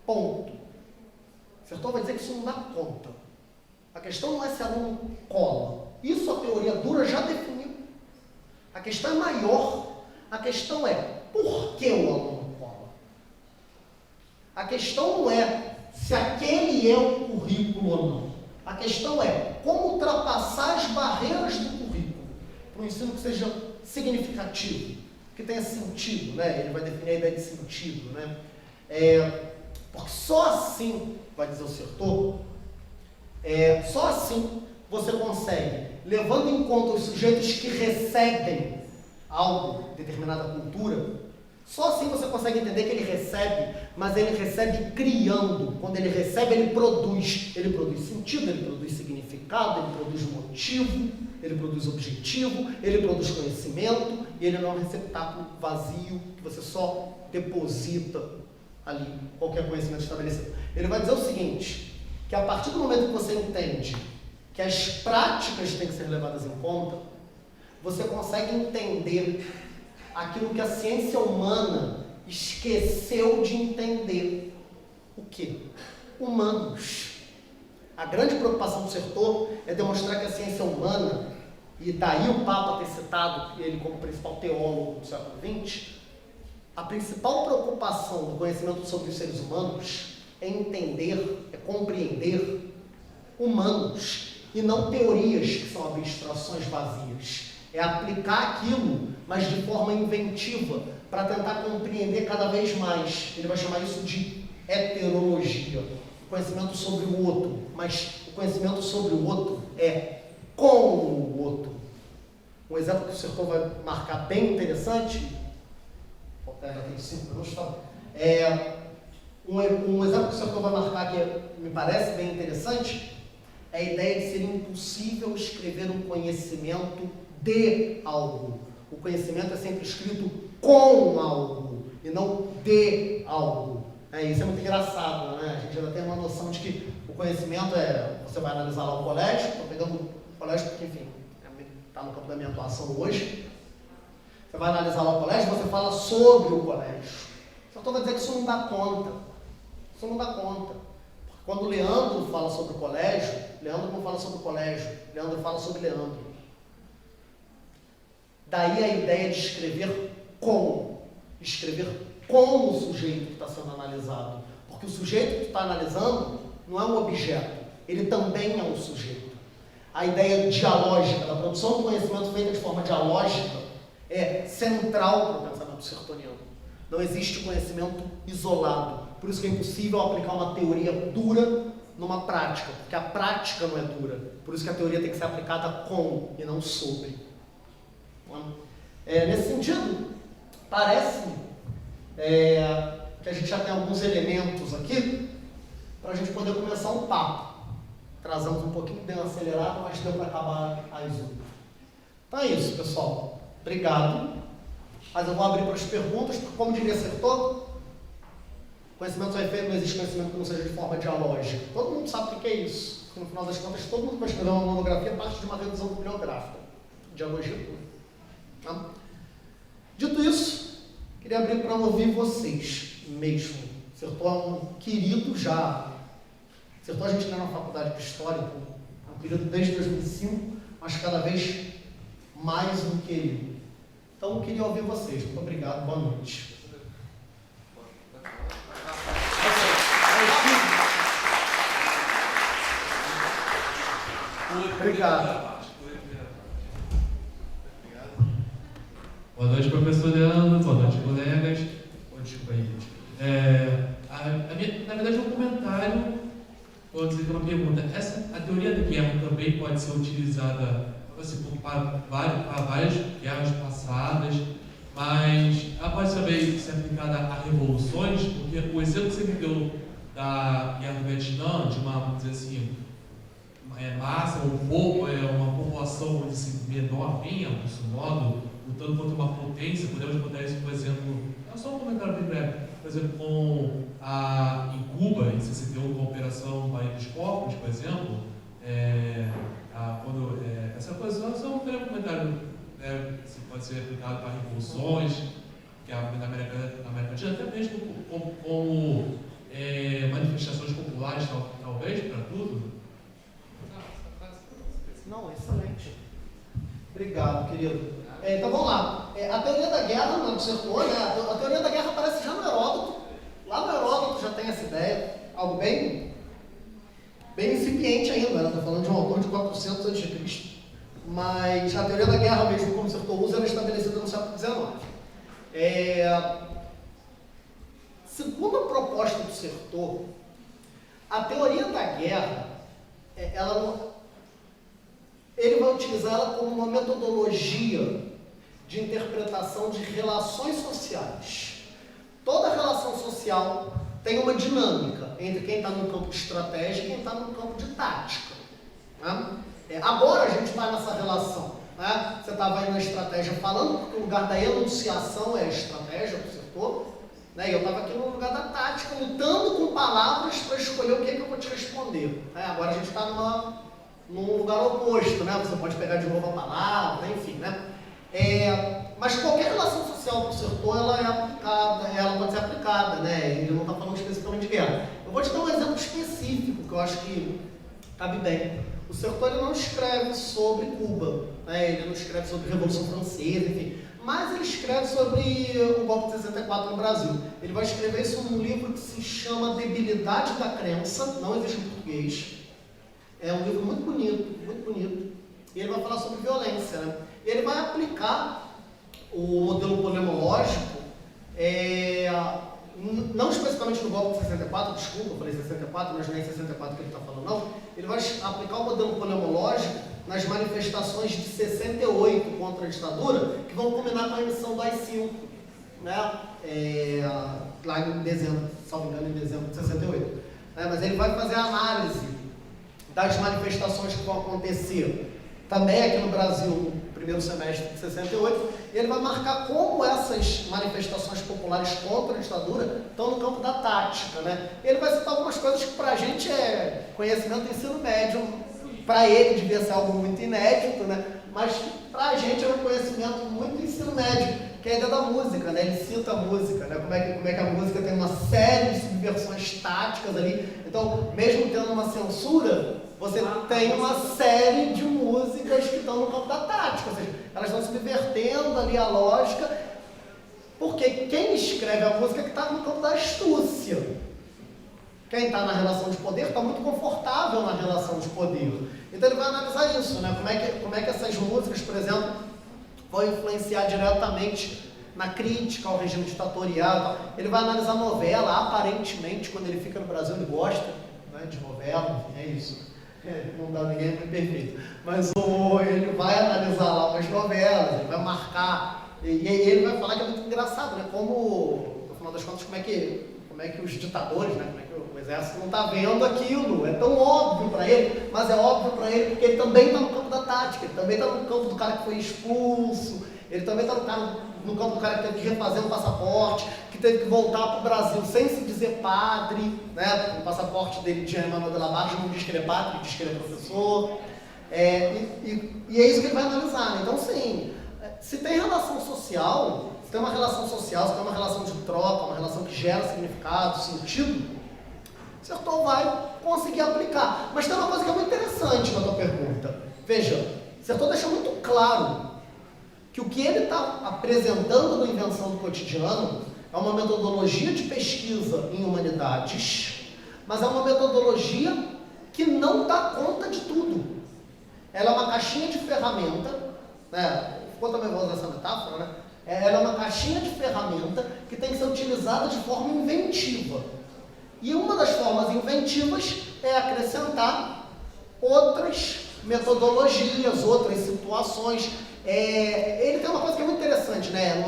Ponto. O Sertor vai dizer que isso não dá conta. A questão não é se aluno cola. Isso a teoria dura já definiu. A questão é maior. A questão é por que o aluno cola. A questão não é se aquele é o currículo ou não. A questão é como ultrapassar as barreiras do currículo para um ensino que seja significativo, que tenha sentido, né? Ele vai definir a ideia de sentido, né? Porque só assim, vai dizer o Sertor, só assim você consegue, levando em conta os sujeitos que recebem algo, determinada cultura, só assim você consegue entender que ele recebe, mas ele recebe criando. Quando ele recebe, ele produz sentido, ele produz significado, ele produz motivo, ele produz objetivo, ele produz conhecimento, e ele não é um receptáculo vazio que você só deposita ali qualquer conhecimento estabelecido. Ele vai dizer o seguinte, que a partir do momento que você entende que as práticas têm que ser levadas em conta, você consegue entender aquilo que a ciência humana esqueceu de entender. O quê? Humanos. A grande preocupação do Sertor é demonstrar que a ciência humana, e daí o Papa ter citado ele como principal teólogo do século XX, a principal preocupação do conhecimento sobre os seres humanos é entender, é compreender humanos, e não teorias que são abstrações vazias. É aplicar aquilo, mas de forma inventiva, para tentar compreender cada vez mais. Ele vai chamar isso de heterologia, conhecimento sobre o outro, mas o conhecimento sobre o outro é com o outro. Um exemplo que o Sertor vai marcar bem interessante, já tem 5 minutos, então, um exemplo que o Sertor vai marcar que me parece bem interessante, é a ideia de ser impossível escrever um conhecimento de algo. O conhecimento é sempre escrito com algo, e não de algo. Isso é muito engraçado, né? A gente ainda tem uma noção de que o conhecimento você vai analisar lá o colégio, estou pegando o colégio porque, enfim, está no campo da minha atuação hoje. Você vai analisar lá o colégio, você fala sobre o colégio. Só estou a dizer que isso não dá conta. Isso não dá conta. Porque quando o Leandro fala sobre o colégio, Leandro não fala sobre o colégio, Leandro fala sobre Leandro. Daí a ideia de escrever com o sujeito que está sendo analisado. Porque o sujeito que está analisando não é um objeto, ele também é um sujeito. A ideia dialógica, da produção do conhecimento feita de forma dialógica, é central para o pensamento sertoniano. Não existe conhecimento isolado. Por isso que é impossível aplicar uma teoria dura numa prática, porque a prática não é dura. Por isso que a teoria tem que ser aplicada com e não sobre. Nesse sentido, parece-me que a gente já tem alguns elementos aqui para a gente poder começar um papo. Trazemos um pouquinho bem acelerado, mas deu para acabar às 8. Então é isso, pessoal. Obrigado. Mas eu vou abrir para as perguntas, porque, como diria Sertor, conhecimento só é feito, não existe conhecimento que não seja de forma dialógica. Todo mundo sabe o que é isso. Porque, no final das contas, todo mundo que vai escrever uma monografia parte de uma revisão bibliográfica. Dialogia pura. Tá? Dito isso, queria abrir para ouvir vocês mesmo. Sertor é um querido já. Sertor a gente está na faculdade de História, é um querido desde 2005, mas cada vez mais um querido. Então, eu queria ouvir vocês. Muito obrigado, boa noite. Obrigado. Boa noite, professor Leandro. Boa noite, colegas. Desculpa aí. Na verdade, é um comentário, vou dizer que é uma pergunta. A teoria da guerra também pode ser utilizada para várias guerras passadas, mas ela pode também ser aplicada a revoluções, porque o exemplo que você me deu da guerra do Vietnã, de uma, vamos dizer assim, massa, uma população, vamos dizer assim, menor, bem a grosso modo, lutando contra uma potência. Podemos botar isso, por exemplo, só um comentário bem breve, por exemplo, em Cuba, em 61, com a Operação Baía dos Corpos, por exemplo, essa coisa, só um breve comentário, se pode ser aplicado para revoluções, que na América Latina, até mesmo como manifestações populares, talvez, para tudo. Não, excelente. Obrigado, querido. Então vamos lá. A teoria da guerra, não dissertou, né? A teoria da guerra aparece já no Heródoto. Lá no Heródoto já tem essa ideia, algo bem incipiente ainda, né? Estou falando de um autor de 400 a.C. Mas a teoria da guerra, mesmo como o Sertor usa, ela é estabelecida no século XIX. Segundo a proposta do Sertor, a teoria da guerra, ele vai utilizar ela como uma metodologia de interpretação de relações sociais. Toda relação social tem uma dinâmica entre quem está no campo de estratégia e quem está no campo de tática. Né? Agora a gente está nessa relação. Né? Você estava aí na estratégia falando, porque o lugar da enunciação é a estratégia do setor, Né? E eu estava aqui no lugar da tática, lutando com palavras para escolher o que eu vou te responder. Né? Agora a gente está num lugar oposto, né? Você pode pegar de novo a palavra, enfim, né? Mas qualquer relação social para o setor, ela é aplicada, ela pode ser aplicada, né? Ele não está falando especificamente de guerra. Eu vou te dar um exemplo específico, que eu acho que cabe bem. O Sertor não escreve sobre Cuba, né? Ele não escreve sobre a Revolução Francesa, enfim. Mas ele escreve sobre o golpe de 64 no Brasil. Ele vai escrever isso num livro que se chama Debilidade da Crença, não existe em português. É um livro muito bonito, muito bonito. E ele vai falar sobre violência, né? Ele vai aplicar o modelo polemológico, não especificamente no golpe de 64, desculpa, eu falei 64, mas não é 64 que ele está falando, não. Ele vai aplicar o modelo polemológico nas manifestações de 68 contra a ditadura, que vão culminar com a emissão do AI-5, né? Lá em dezembro, salvo engano, em dezembro de 68. Mas ele vai fazer a análise das manifestações que vão acontecer também aqui no Brasil, no primeiro semestre de 68, e ele vai marcar como essas manifestações populares contra a ditadura estão no campo da tática, né? Ele vai citar algumas coisas que para a gente é conhecimento do ensino médio, para ele devia ser algo muito inédito, né? Mas para a gente é um conhecimento muito do ensino médio, que é a ideia da música, né? Ele cita a música, né? Como é que a música tem uma série de subversões táticas ali. Então, mesmo tendo uma censura, você tem uma série de músicas que estão no campo da tática, ou seja, elas estão subvertendo ali a lógica, porque quem escreve a música é que está no campo da astúcia. Quem está na relação de poder está muito confortável na relação de poder. Então ele vai analisar isso, né? Como é que essas músicas, por exemplo, vão influenciar diretamente na crítica ao regime ditatorial. Ele vai analisar a novela, aparentemente, quando ele fica no Brasil, ele gosta, né, de novela, enfim, é isso. Não dá ninguém muito perfeito. Mas ele vai analisar lá umas novelas, ele vai marcar, e ele vai falar que é muito engraçado, né? Como, no final das contas, como é que os ditadores, né? Como é que o exército não está vendo aquilo? É tão óbvio para ele, mas é óbvio para ele porque ele também está no campo da tática, ele também está no campo do cara que foi expulso, ele também está no campo do cara que teve que refazer um passaporte, que teve que voltar para o Brasil sem se dizer padre, né? O passaporte dele de Emmanuel de la Barge não diz que ele é padre, diz que ele é professor. E é isso que ele vai analisar, né? Então, sim, se tem relação social, se tem uma relação social, se tem uma relação de troca, uma relação que gera significado, sentido, o Sertor vai conseguir aplicar. Mas tem uma coisa que é muito interessante na tua pergunta. Veja, o Sertor deixa muito claro que o que ele está apresentando na Invenção do Cotidiano é uma metodologia de pesquisa em humanidades, mas é uma metodologia que não dá conta de tudo. Ela é uma caixinha de ferramenta, né? Ficou também vou usar essa metáfora, né? Ela é uma caixinha de ferramenta que tem que ser utilizada de forma inventiva. E uma das formas inventivas é acrescentar outras metodologias, outras situações. Ele tem uma coisa que é muito interessante, né?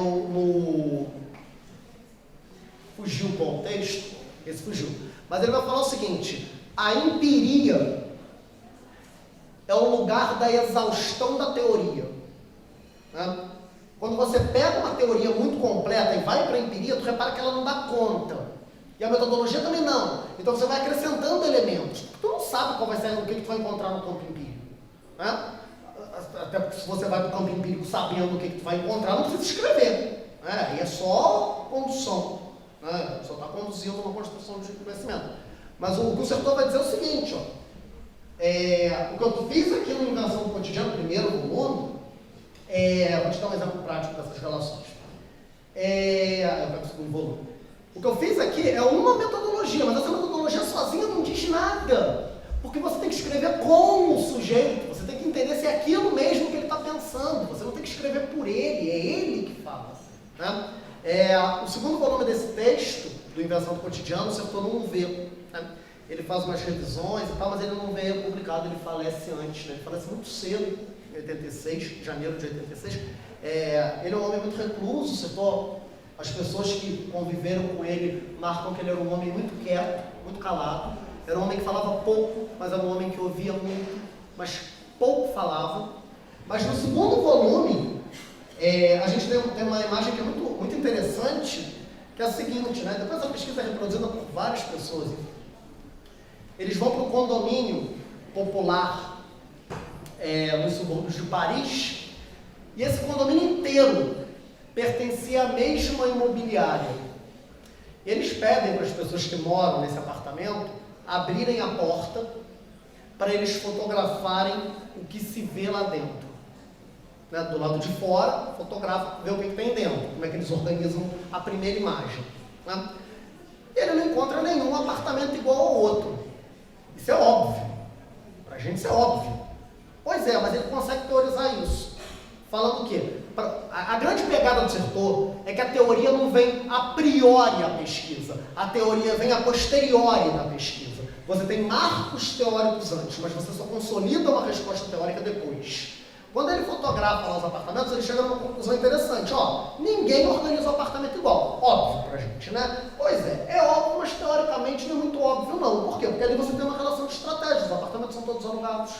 Fugiu o contexto, esse fugiu. Mas ele vai falar o seguinte: a empiria é o lugar da exaustão da teoria. Né? Quando você pega uma teoria muito completa e vai para a empiria, tu repara que ela não dá conta. E a metodologia também não. Então você vai acrescentando elementos. Tu não sabe qual vai ser o que tu vai encontrar no campo empírico. Né? Até porque se você vai para o campo empírico sabendo o que tu vai encontrar, não precisa escrever. Né? E é só condução. Né? Só está conduzindo uma construção de conhecimento. Mas o que o Sertor vai dizer é o seguinte, ó. O que eu fiz aqui no Invenção do Cotidiano, primeiro volume, vou te dar um exemplo prático dessas relações. Eu pego o segundo volume. O que eu fiz aqui é uma metodologia, mas essa metodologia sozinha não diz nada. Porque você tem que escrever com o sujeito, você tem que entender se é aquilo mesmo que ele está pensando. Você não tem que escrever por ele, é ele que fala. Né? O segundo volume desse texto, do Invenção do Cotidiano, o Sertor não vê. Né? Ele faz umas revisões e tal, mas ele não veio publicado, ele falece antes. Né? Ele falece muito cedo, em 86, janeiro de 86. Ele é um homem muito recluso, o Sertor, as pessoas que conviveram com ele marcam que ele era um homem muito quieto, muito calado. Era um homem que falava pouco, mas era um homem que ouvia muito, mas pouco falava. Mas no segundo volume, a gente tem uma imagem que é muito, muito interessante, que é o seguinte, né? Depois a pesquisa é reproduzida por várias pessoas. Eles vão para o condomínio popular nos subúrbios de Paris, e esse condomínio inteiro pertencia à mesma imobiliária. Eles pedem para as pessoas que moram nesse apartamento abrirem a porta para eles fotografarem o que se vê lá dentro. Né? Do lado de fora, fotografa, vê o que tem dentro, como é que eles organizam a primeira imagem. Né? Ele não encontra nenhum apartamento igual ao outro. Isso é óbvio. Para a gente isso é óbvio. Pois é, mas ele consegue teorizar isso. Falando o quê? A grande pegada do setor é que a teoria não vem a priori à pesquisa. A teoria vem a posteriori na pesquisa. Você tem marcos teóricos antes, mas você só consolida uma resposta teórica depois. Quando ele fotografa lá os apartamentos, ele chega numa conclusão interessante. Ó, ninguém organiza o apartamento igual. Óbvio pra gente, né? Pois é óbvio, mas teoricamente não é muito óbvio não. Por quê? Porque ali você tem uma relação de estratégia. Os apartamentos são todos alugados.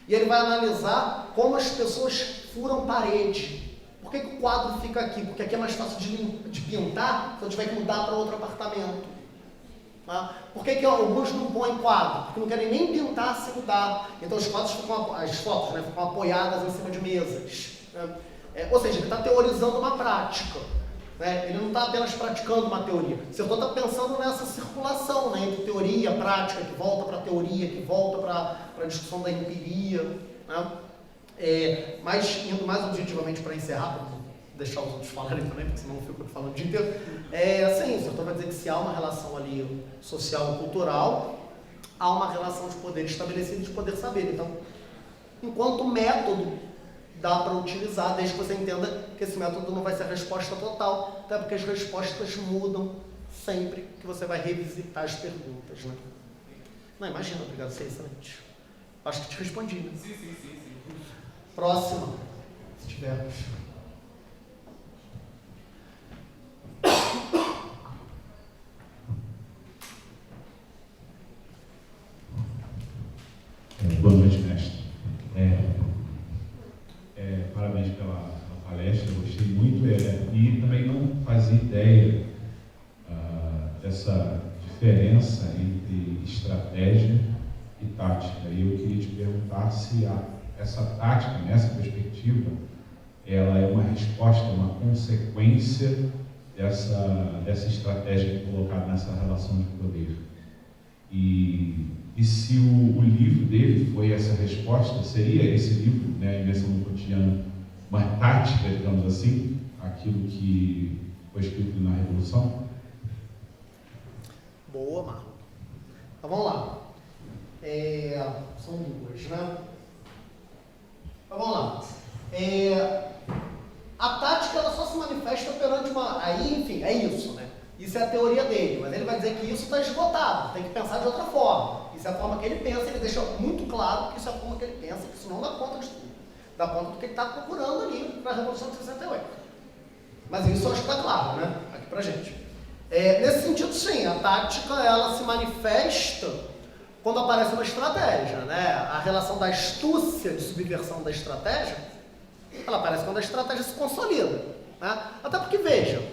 E ele vai analisar como as pessoas furam parede. Por que o quadro fica aqui? Porque aqui é mais fácil de pintar se eu tiver que mudar para outro apartamento. Tá? Por que alguns não põem quadro? Porque não querem nem pintar se mudar. Então os quadros as fotos, né, ficam apoiadas em cima de mesas. Né? Ou seja, ele está teorizando uma prática. Né? Ele não está apenas praticando uma teoria. O setor está pensando nessa circulação, né, entre teoria e prática, que volta para a teoria, que volta para a discussão da empiria. Né? Mas indo mais objetivamente para encerrar, para deixar os outros falarem também, porque senão eu fico falando o dia inteiro. Sim, o setor vai dizer que se há uma relação ali social e cultural, há uma relação de poder estabelecida e de poder saber. Então, enquanto método, dá para utilizar, desde que você entenda que esse método não vai ser a resposta total, até porque as respostas mudam sempre que você vai revisitar as perguntas, né? Não, imagina, obrigado, você é excelente. Acho que te respondi, né? Sim. Próxima, se tivermos. Boa noite, mestre. Parabéns pela palestra, eu gostei muito e também não fazia ideia dessa diferença entre estratégia e tática. E eu queria te perguntar se essa tática, nessa perspectiva, ela é uma resposta, uma consequência dessa estratégia colocada nessa relação de poder. E se o livro dele foi essa resposta, seria esse livro, né, Invenção do Cotidiano, uma tática, digamos assim, aquilo que foi escrito na Revolução? Boa, Marlon. Então vamos lá. São duas, né? Então vamos lá. A tática ela só se manifesta perante uma... Aí, enfim, é isso, né? Isso é a teoria dele, mas ele vai dizer que isso está esgotado, tem que pensar de outra forma. Isso é a forma que ele pensa, ele deixa muito claro que isso é a forma que ele pensa, que isso não dá conta de tudo. Dá conta do que ele está procurando ali para a Revolução de 68. Mas isso eu acho que está claro, né? Aqui pra gente. Nesse sentido, sim, a tática ela se manifesta quando aparece uma estratégia, né? A relação da astúcia de subversão da estratégia, ela aparece quando a estratégia se consolida. Né? Até porque, veja,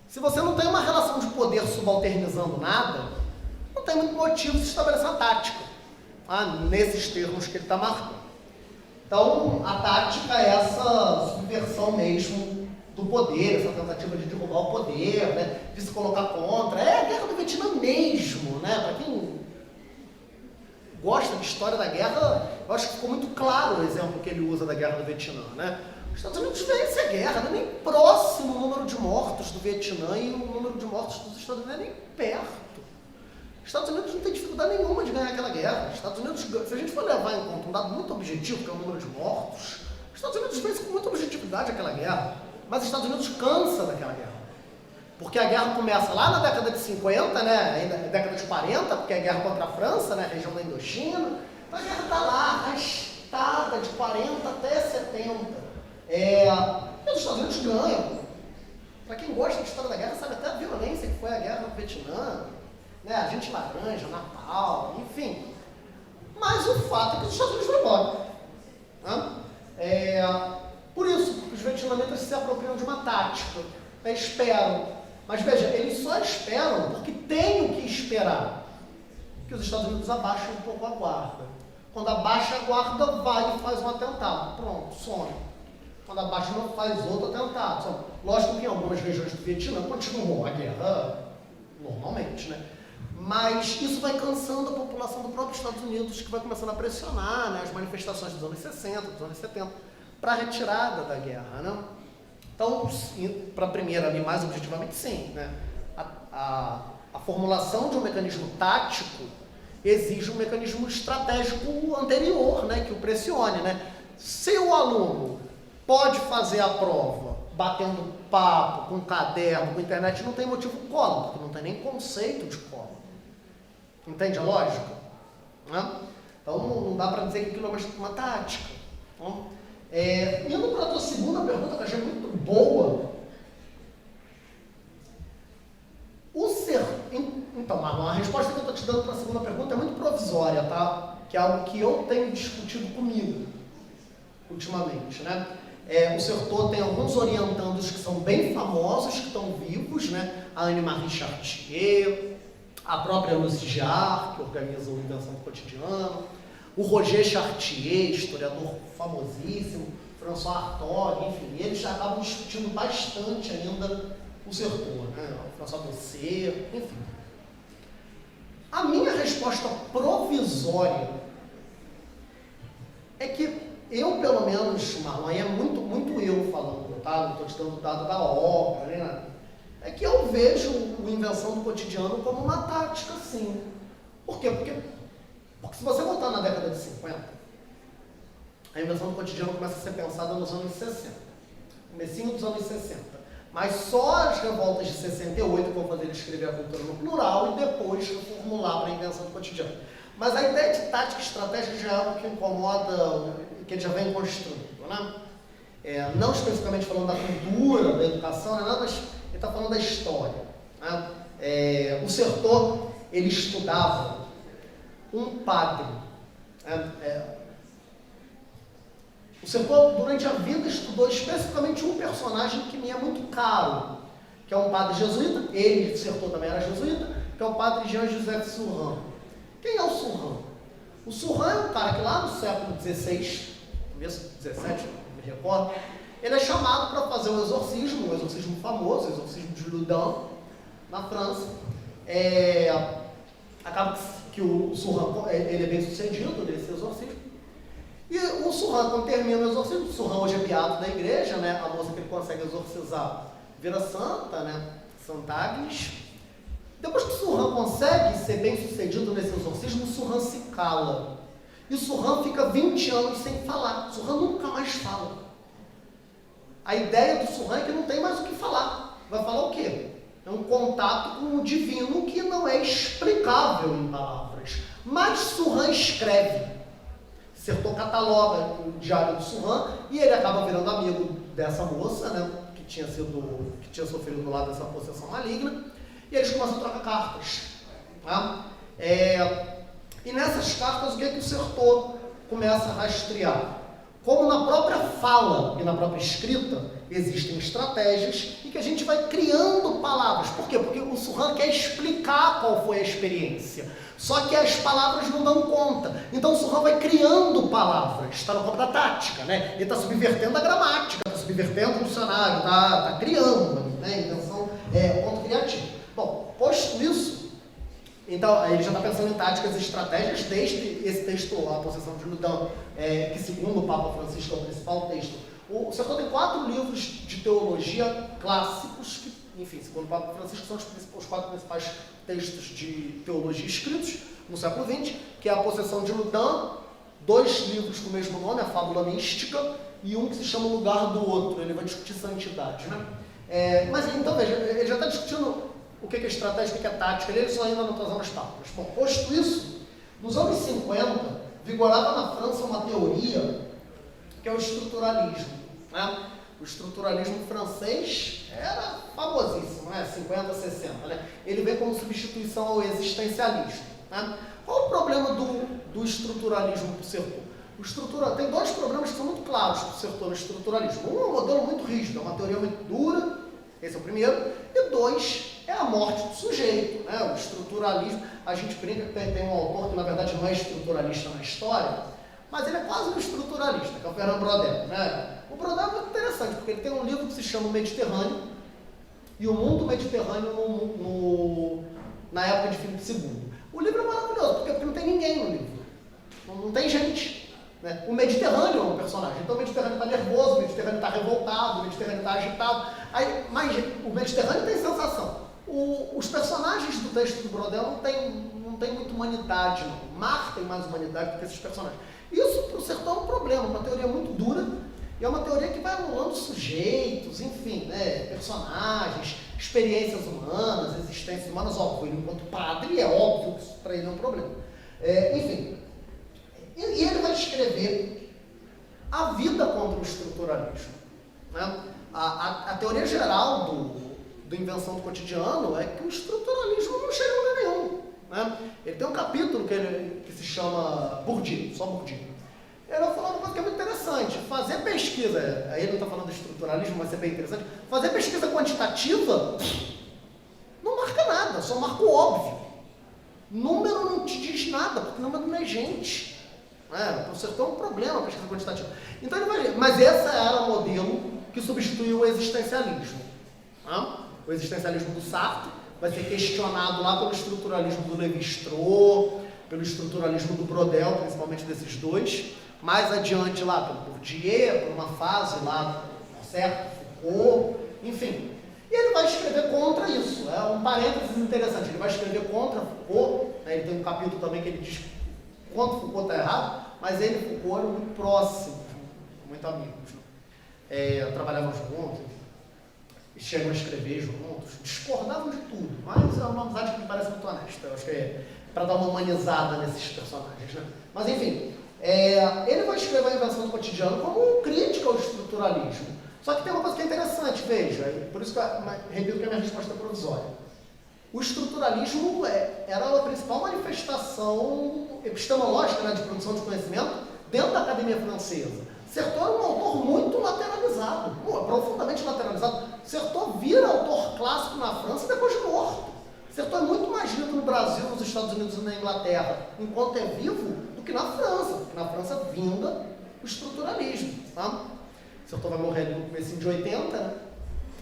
se você não tem uma relação de poder subalternizando nada, não tem muito motivo de se estabelecer uma tática, nesses termos que ele está marcando. Então, a tática é essa subversão mesmo do poder, essa tentativa de derrubar o poder, né, de se colocar contra. É a guerra do Vietnã mesmo, né? Para quem gosta de história da guerra, eu acho que ficou muito claro o exemplo que ele usa da guerra do Vietnã, né? Os Estados Unidos vencem a guerra, não é nem próximo o número de mortos do Vietnã e o número de mortos dos Estados Unidos é nem perto. Os Estados Unidos não tem dificuldade nenhuma de ganhar aquela guerra. Os Estados Unidos, se a gente for levar em conta um dado muito objetivo, que é o número de mortos, os Estados Unidos vencem com muita objetividade aquela guerra, mas os Estados Unidos cansa daquela guerra. Porque a guerra começa lá na década de 50, né, ainda na década de 40, porque é a guerra contra a França, né, a região da Indochina. Então a guerra está lá, arrastada de 40 até 70. E os Estados Unidos ganham. Para quem gosta da história da guerra, sabe até a violência que foi a guerra do Vietnã, né, a gente laranja, Natal, enfim. Mas o fato é que os Estados Unidos vão embora. Né? Por isso, porque os vietnamitas se apropriam de uma tática. Esperam Mas veja, eles só esperam porque tem o que esperar. Que os Estados Unidos abaixam um pouco a guarda. Quando abaixa a guarda, vai e faz um atentado. Pronto, some. Quando abaixa, não faz outro atentado. Some. Lógico que em algumas regiões do Vietnã continuou a guerra normalmente, né? Mas isso vai cansando a população do próprio Estados Unidos, que vai começando a pressionar, né, as manifestações dos anos 60, dos anos 70, para a retirada da guerra, né? Então, para a primeira ali, mais objetivamente, sim, né? A formulação de um mecanismo tático exige um mecanismo estratégico anterior, né, que o pressione, né? Se o aluno pode fazer a prova batendo papo, com caderno, com internet, não tem motivo cola, porque não tem nem conceito de cola. Entende a lógica? Né? Então não dá para dizer que aquilo é uma tática. Então, indo para a tua segunda pergunta, que eu achei muito boa. Então, Marlon, a resposta que eu estou te dando para a segunda pergunta é muito provisória, tá? Que é algo que eu tenho discutido comigo ultimamente, né? O Certeau tem alguns orientandos que são bem famosos, que estão vivos, né? A Anne-Marie Chartier, a própria Lucy Giard, que organiza o Invenção do Cotidiano, o Roger Chartier, historiador famosíssimo, François Hartog, enfim, eles já acabam discutindo bastante ainda o Certeau, né? O François Bosset, enfim. A minha resposta provisória é que eu, pelo menos, Marlon, aí é muito eu falando, tá? Não estou te dando dado da obra, né? É que eu vejo o Invenção do Cotidiano como uma tática, sim. Por quê? Porque se você voltar na década de 50, a Invenção do Cotidiano começa a ser pensada nos anos 60, comecinho dos anos 60. Mas só as revoltas de 68 vão fazer ele escrever a cultura no plural e depois reformular para a Invenção do Cotidiano. Mas a ideia de tática e estratégia já é algo que incomoda, que ele já vem construindo, né? Não especificamente falando da cultura, da educação, né, mas ele está falando da história. Né? O Certeau, ele estudava um padre. O Certeau, durante a vida, estudou especificamente um personagem que me é muito caro, que é um padre jesuíta, ele, Certeau, também era jesuíta, que é o padre Jean-Joseph Surin. Quem é o Surin? O Surin é um cara que lá no século XVI, começo do XVII, não me recordo, ele é chamado para fazer um exorcismo famoso, o exorcismo de Loudun, na França. Acaba que o Surin ele é bem sucedido nesse exorcismo. E o Surin, quando termina o exorcismo, o Surin hoje é beato da igreja, né? A moça que ele consegue exorcizar vira santa, né? Santa Agnes. Depois que o Surin consegue ser bem sucedido nesse exorcismo, o Surin se cala. E o Surin fica 20 anos sem falar. O Surin nunca mais fala. A ideia do Surin é que não tem mais o que falar. Vai falar o quê? É um contato com o divino que não é explicável em palavras. Mas Surin escreve. Certeau cataloga o diário do Surin e ele acaba virando amigo dessa moça, né, que tinha sofrido do lado dessa possessão maligna, e eles começam a trocar cartas. Tá? E nessas cartas, o que é que o Certeau começa a rastrear? Como na própria fala e na própria escrita existem estratégias e que a gente vai criando palavras. Por quê? Porque o Surin quer explicar qual foi a experiência. Só que as palavras não dão conta. Então o Surin vai criando palavras. Está no campo da tática, né? Ele está subvertendo a gramática, está subvertendo o dicionário, está criando, né? Invenção ponto criativo. Bom, posto isso, então ele já está pensando em táticas e estratégias desde esse texto, a Possessão de Loudun, que segundo o Papa Francisco é o principal texto. O Certeau tem 4 livros de teologia clássicos, que, enfim, segundo o Papa Francisco, são os 4 principais textos de teologia escritos no século XX, que é a Possessão de Loudun, 2 livros com o mesmo nome, a Fábula Mística, e um que se chama O Lugar do Outro. Ele vai discutir santidade, né? Mas então, veja, ele já está discutindo o que é estratégia, o que é tática, ele só ainda não está usando as palavras. Bom, posto isso, nos anos 50, vigorava na França uma teoria que é o estruturalismo. Né? O estruturalismo francês era famosíssimo, né? 50, 60. Né? Ele vem como substituição ao existencialismo. Né? Qual o problema do estruturalismo para o Certeau? Tem 2 problemas que são muito claros para o Certeau no estruturalismo. Um é um modelo muito rígido, é uma teoria muito dura, Esse é o primeiro. E 2 é a morte do sujeito, né? O estruturalismo. A gente brinca que tem um autor que na verdade não é estruturalista na história, mas ele é quase um estruturalista, que é o Fernando Brodel, né? O Brodel é muito interessante, porque ele tem um livro que se chama O Mediterrâneo e o Mundo Mediterrâneo na época de Filipe II. O livro é maravilhoso, porque não tem ninguém no livro. Não tem gente. Né? O Mediterrâneo é um personagem. Então o Mediterrâneo está nervoso, o Mediterrâneo está revoltado, o Mediterrâneo está agitado. Mas o Mediterrâneo tem sensação. Os personagens do texto do Brodel não tem muita humanidade, não. O mar tem mais humanidade do que esses personagens. Isso para o sertão é um problema, uma teoria muito dura, e é uma teoria que vai anulando sujeitos, enfim, né, personagens, experiências humanas, existências humanas, óbvio, ele enquanto padre é óbvio que isso para ele é um problema. Enfim, e ele vai escrever a vida contra o estruturalismo. Né? A teoria geral do Invenção do Cotidiano é que o estruturalismo não chega a lugar nenhum. Né? Ele tem um capítulo que se chama Bourdieu, só Bourdieu. Ele vai falar uma coisa que é muito interessante. Fazer pesquisa, aí ele não está falando de estruturalismo, mas é bem interessante. Fazer pesquisa quantitativa não marca nada, só marca o óbvio. Número não te diz nada, porque número não é gente. O sertão é um problema a pesquisa quantitativa. Então ele vai, mas esse era o modelo que substituiu o existencialismo. Né? O existencialismo do Sartre vai ser questionado lá pelo estruturalismo do Lévi-Strauss, pelo estruturalismo do Brodel, principalmente desses dois. Mais adiante lá pelo Bourdieu, por uma fase lá, certo? Foucault, enfim. E ele vai escrever contra isso. É um parênteses interessante. Ele vai escrever contra Foucault. Né? Ele tem um capítulo também que ele diz quanto Foucault está errado, mas ele e Foucault eram muito próximos, muito amigos. Né? Trabalhavam juntos, chegam a escrever juntos, discordavam de tudo, mas é uma amizade que me parece muito honesta. Eu acho que é para dar uma humanizada nesses personagens. Né? Mas enfim, ele vai escrever a Invenção do Cotidiano como crítica ao estruturalismo. Só que tem uma coisa que é interessante, veja, por isso que eu repito que a minha resposta é provisória. O estruturalismo era a principal manifestação epistemológica, né, de produção de conhecimento dentro da academia francesa. Certeau era um autor muito lateralizado, profundamente lateralizado. Certeau vira autor clássico na França depois de morto. Certeau é muito mais lido no Brasil, nos Estados Unidos e na Inglaterra, enquanto é vivo, do que na França, porque na França vinda o estruturalismo. Tá? Certeau vai morrer no começo de 80, né?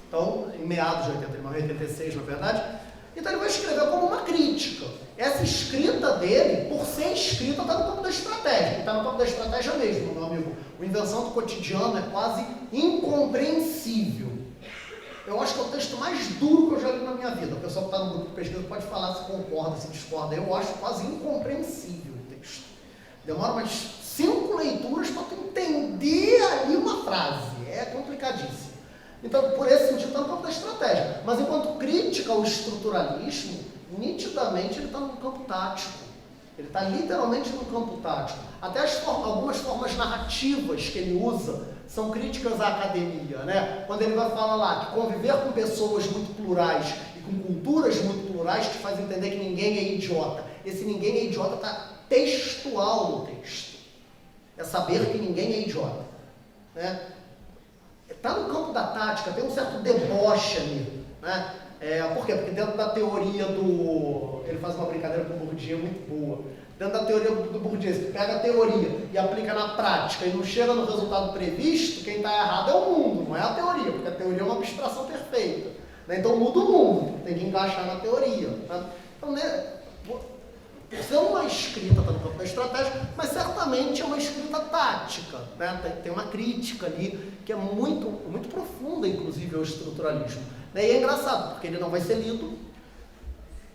Então, em meados de 80, ele morreu em 86, na verdade. Então ele vai escrever como uma crítica. Essa escrita dele, por ser escrita, está no campo da estratégia. Está no campo da estratégia mesmo, meu amigo. O Invenção do Cotidiano é quase incompreensível. Eu acho que é o texto mais duro que eu já li na minha vida. O pessoal que está no grupo de pesquisa pode falar se concorda, se discorda. Eu acho quase incompreensível o texto. Demora umas 5 leituras para tu entender ali uma frase. É complicadíssimo. Então, por esse sentido, está no campo da estratégia. Mas enquanto crítica ao estruturalismo, nitidamente ele está no campo tático. Ele está literalmente no campo tático. Até algumas formas narrativas que ele usa são críticas à academia, né? Quando ele vai falar lá que conviver com pessoas muito plurais e com culturas muito plurais te faz entender que ninguém é idiota. Esse ninguém é idiota está textual no texto. É saber que ninguém é idiota. Né? Está no campo da tática, tem um certo deboche ali. Né? Por quê? Porque dentro da teoria do... Ele faz uma brincadeira com o Bourdieu muito boa. Dentro da teoria do Bourdieu, se pega a teoria e aplica na prática e não chega no resultado previsto, quem está errado é o mundo, não é a teoria, porque a teoria é uma abstração perfeita. Né? Então muda o mundo, tem que encaixar na teoria. Né? Então, né, por ser uma escrita, está no campo da estratégia, mas certamente é uma escrita tática. Né? Tem uma crítica ali que é muito, muito profunda, inclusive, ao estruturalismo. Né? E é engraçado, porque ele não vai ser lido,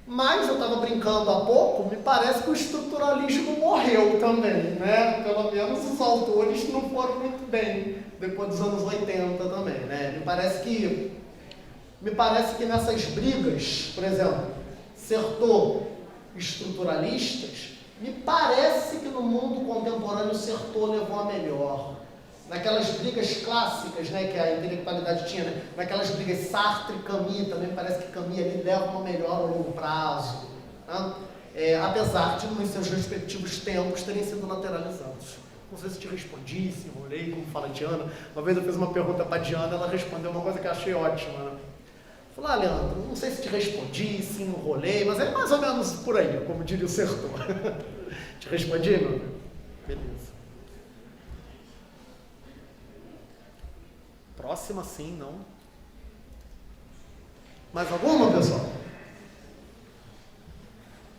mas eu estava brincando há pouco, me parece que o estruturalismo morreu também, né? Pelo menos os autores não foram muito bem, depois dos anos 80 também, né? Me parece que nessas brigas, por exemplo, Certeau, estruturalistas, me parece que no mundo contemporâneo Certeau levou a melhor. Naquelas brigas clássicas, né, que a intelectualidade tinha, né, naquelas brigas Sartre e Camus, também parece que Camus ali leva uma melhor a longo prazo, né? Apesar de nos seus respectivos tempos terem sido lateralizados. Não sei se te respondi, se enrolei, como fala Diana. Uma vez eu fiz uma pergunta para Diana, ela respondeu uma coisa que eu achei ótima. Né? Falou, Leandro, não sei se te respondi, se enrolei, mas é mais ou menos por aí, como diria o sertor. Te respondi, meu amigo? Beleza. Próxima, sim, não? Mais alguma, pessoal?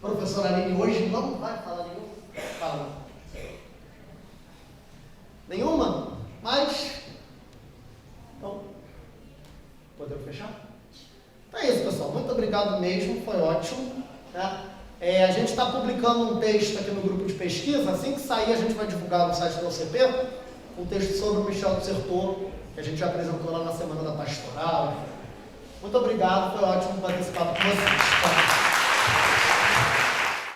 Professora Aline hoje não vai falar nenhuma? Fala. Nenhuma? Mas? Então, podemos fechar? Então é isso, pessoal. Muito obrigado mesmo, foi ótimo. Tá? A gente está publicando um texto aqui no grupo de pesquisa. Assim que sair, a gente vai divulgar no site da UCP um texto sobre o Michel do Sertor, que a gente já apresentou lá na Semana da Pastoral. Muito obrigado, foi ótimo participar com vocês. Tá?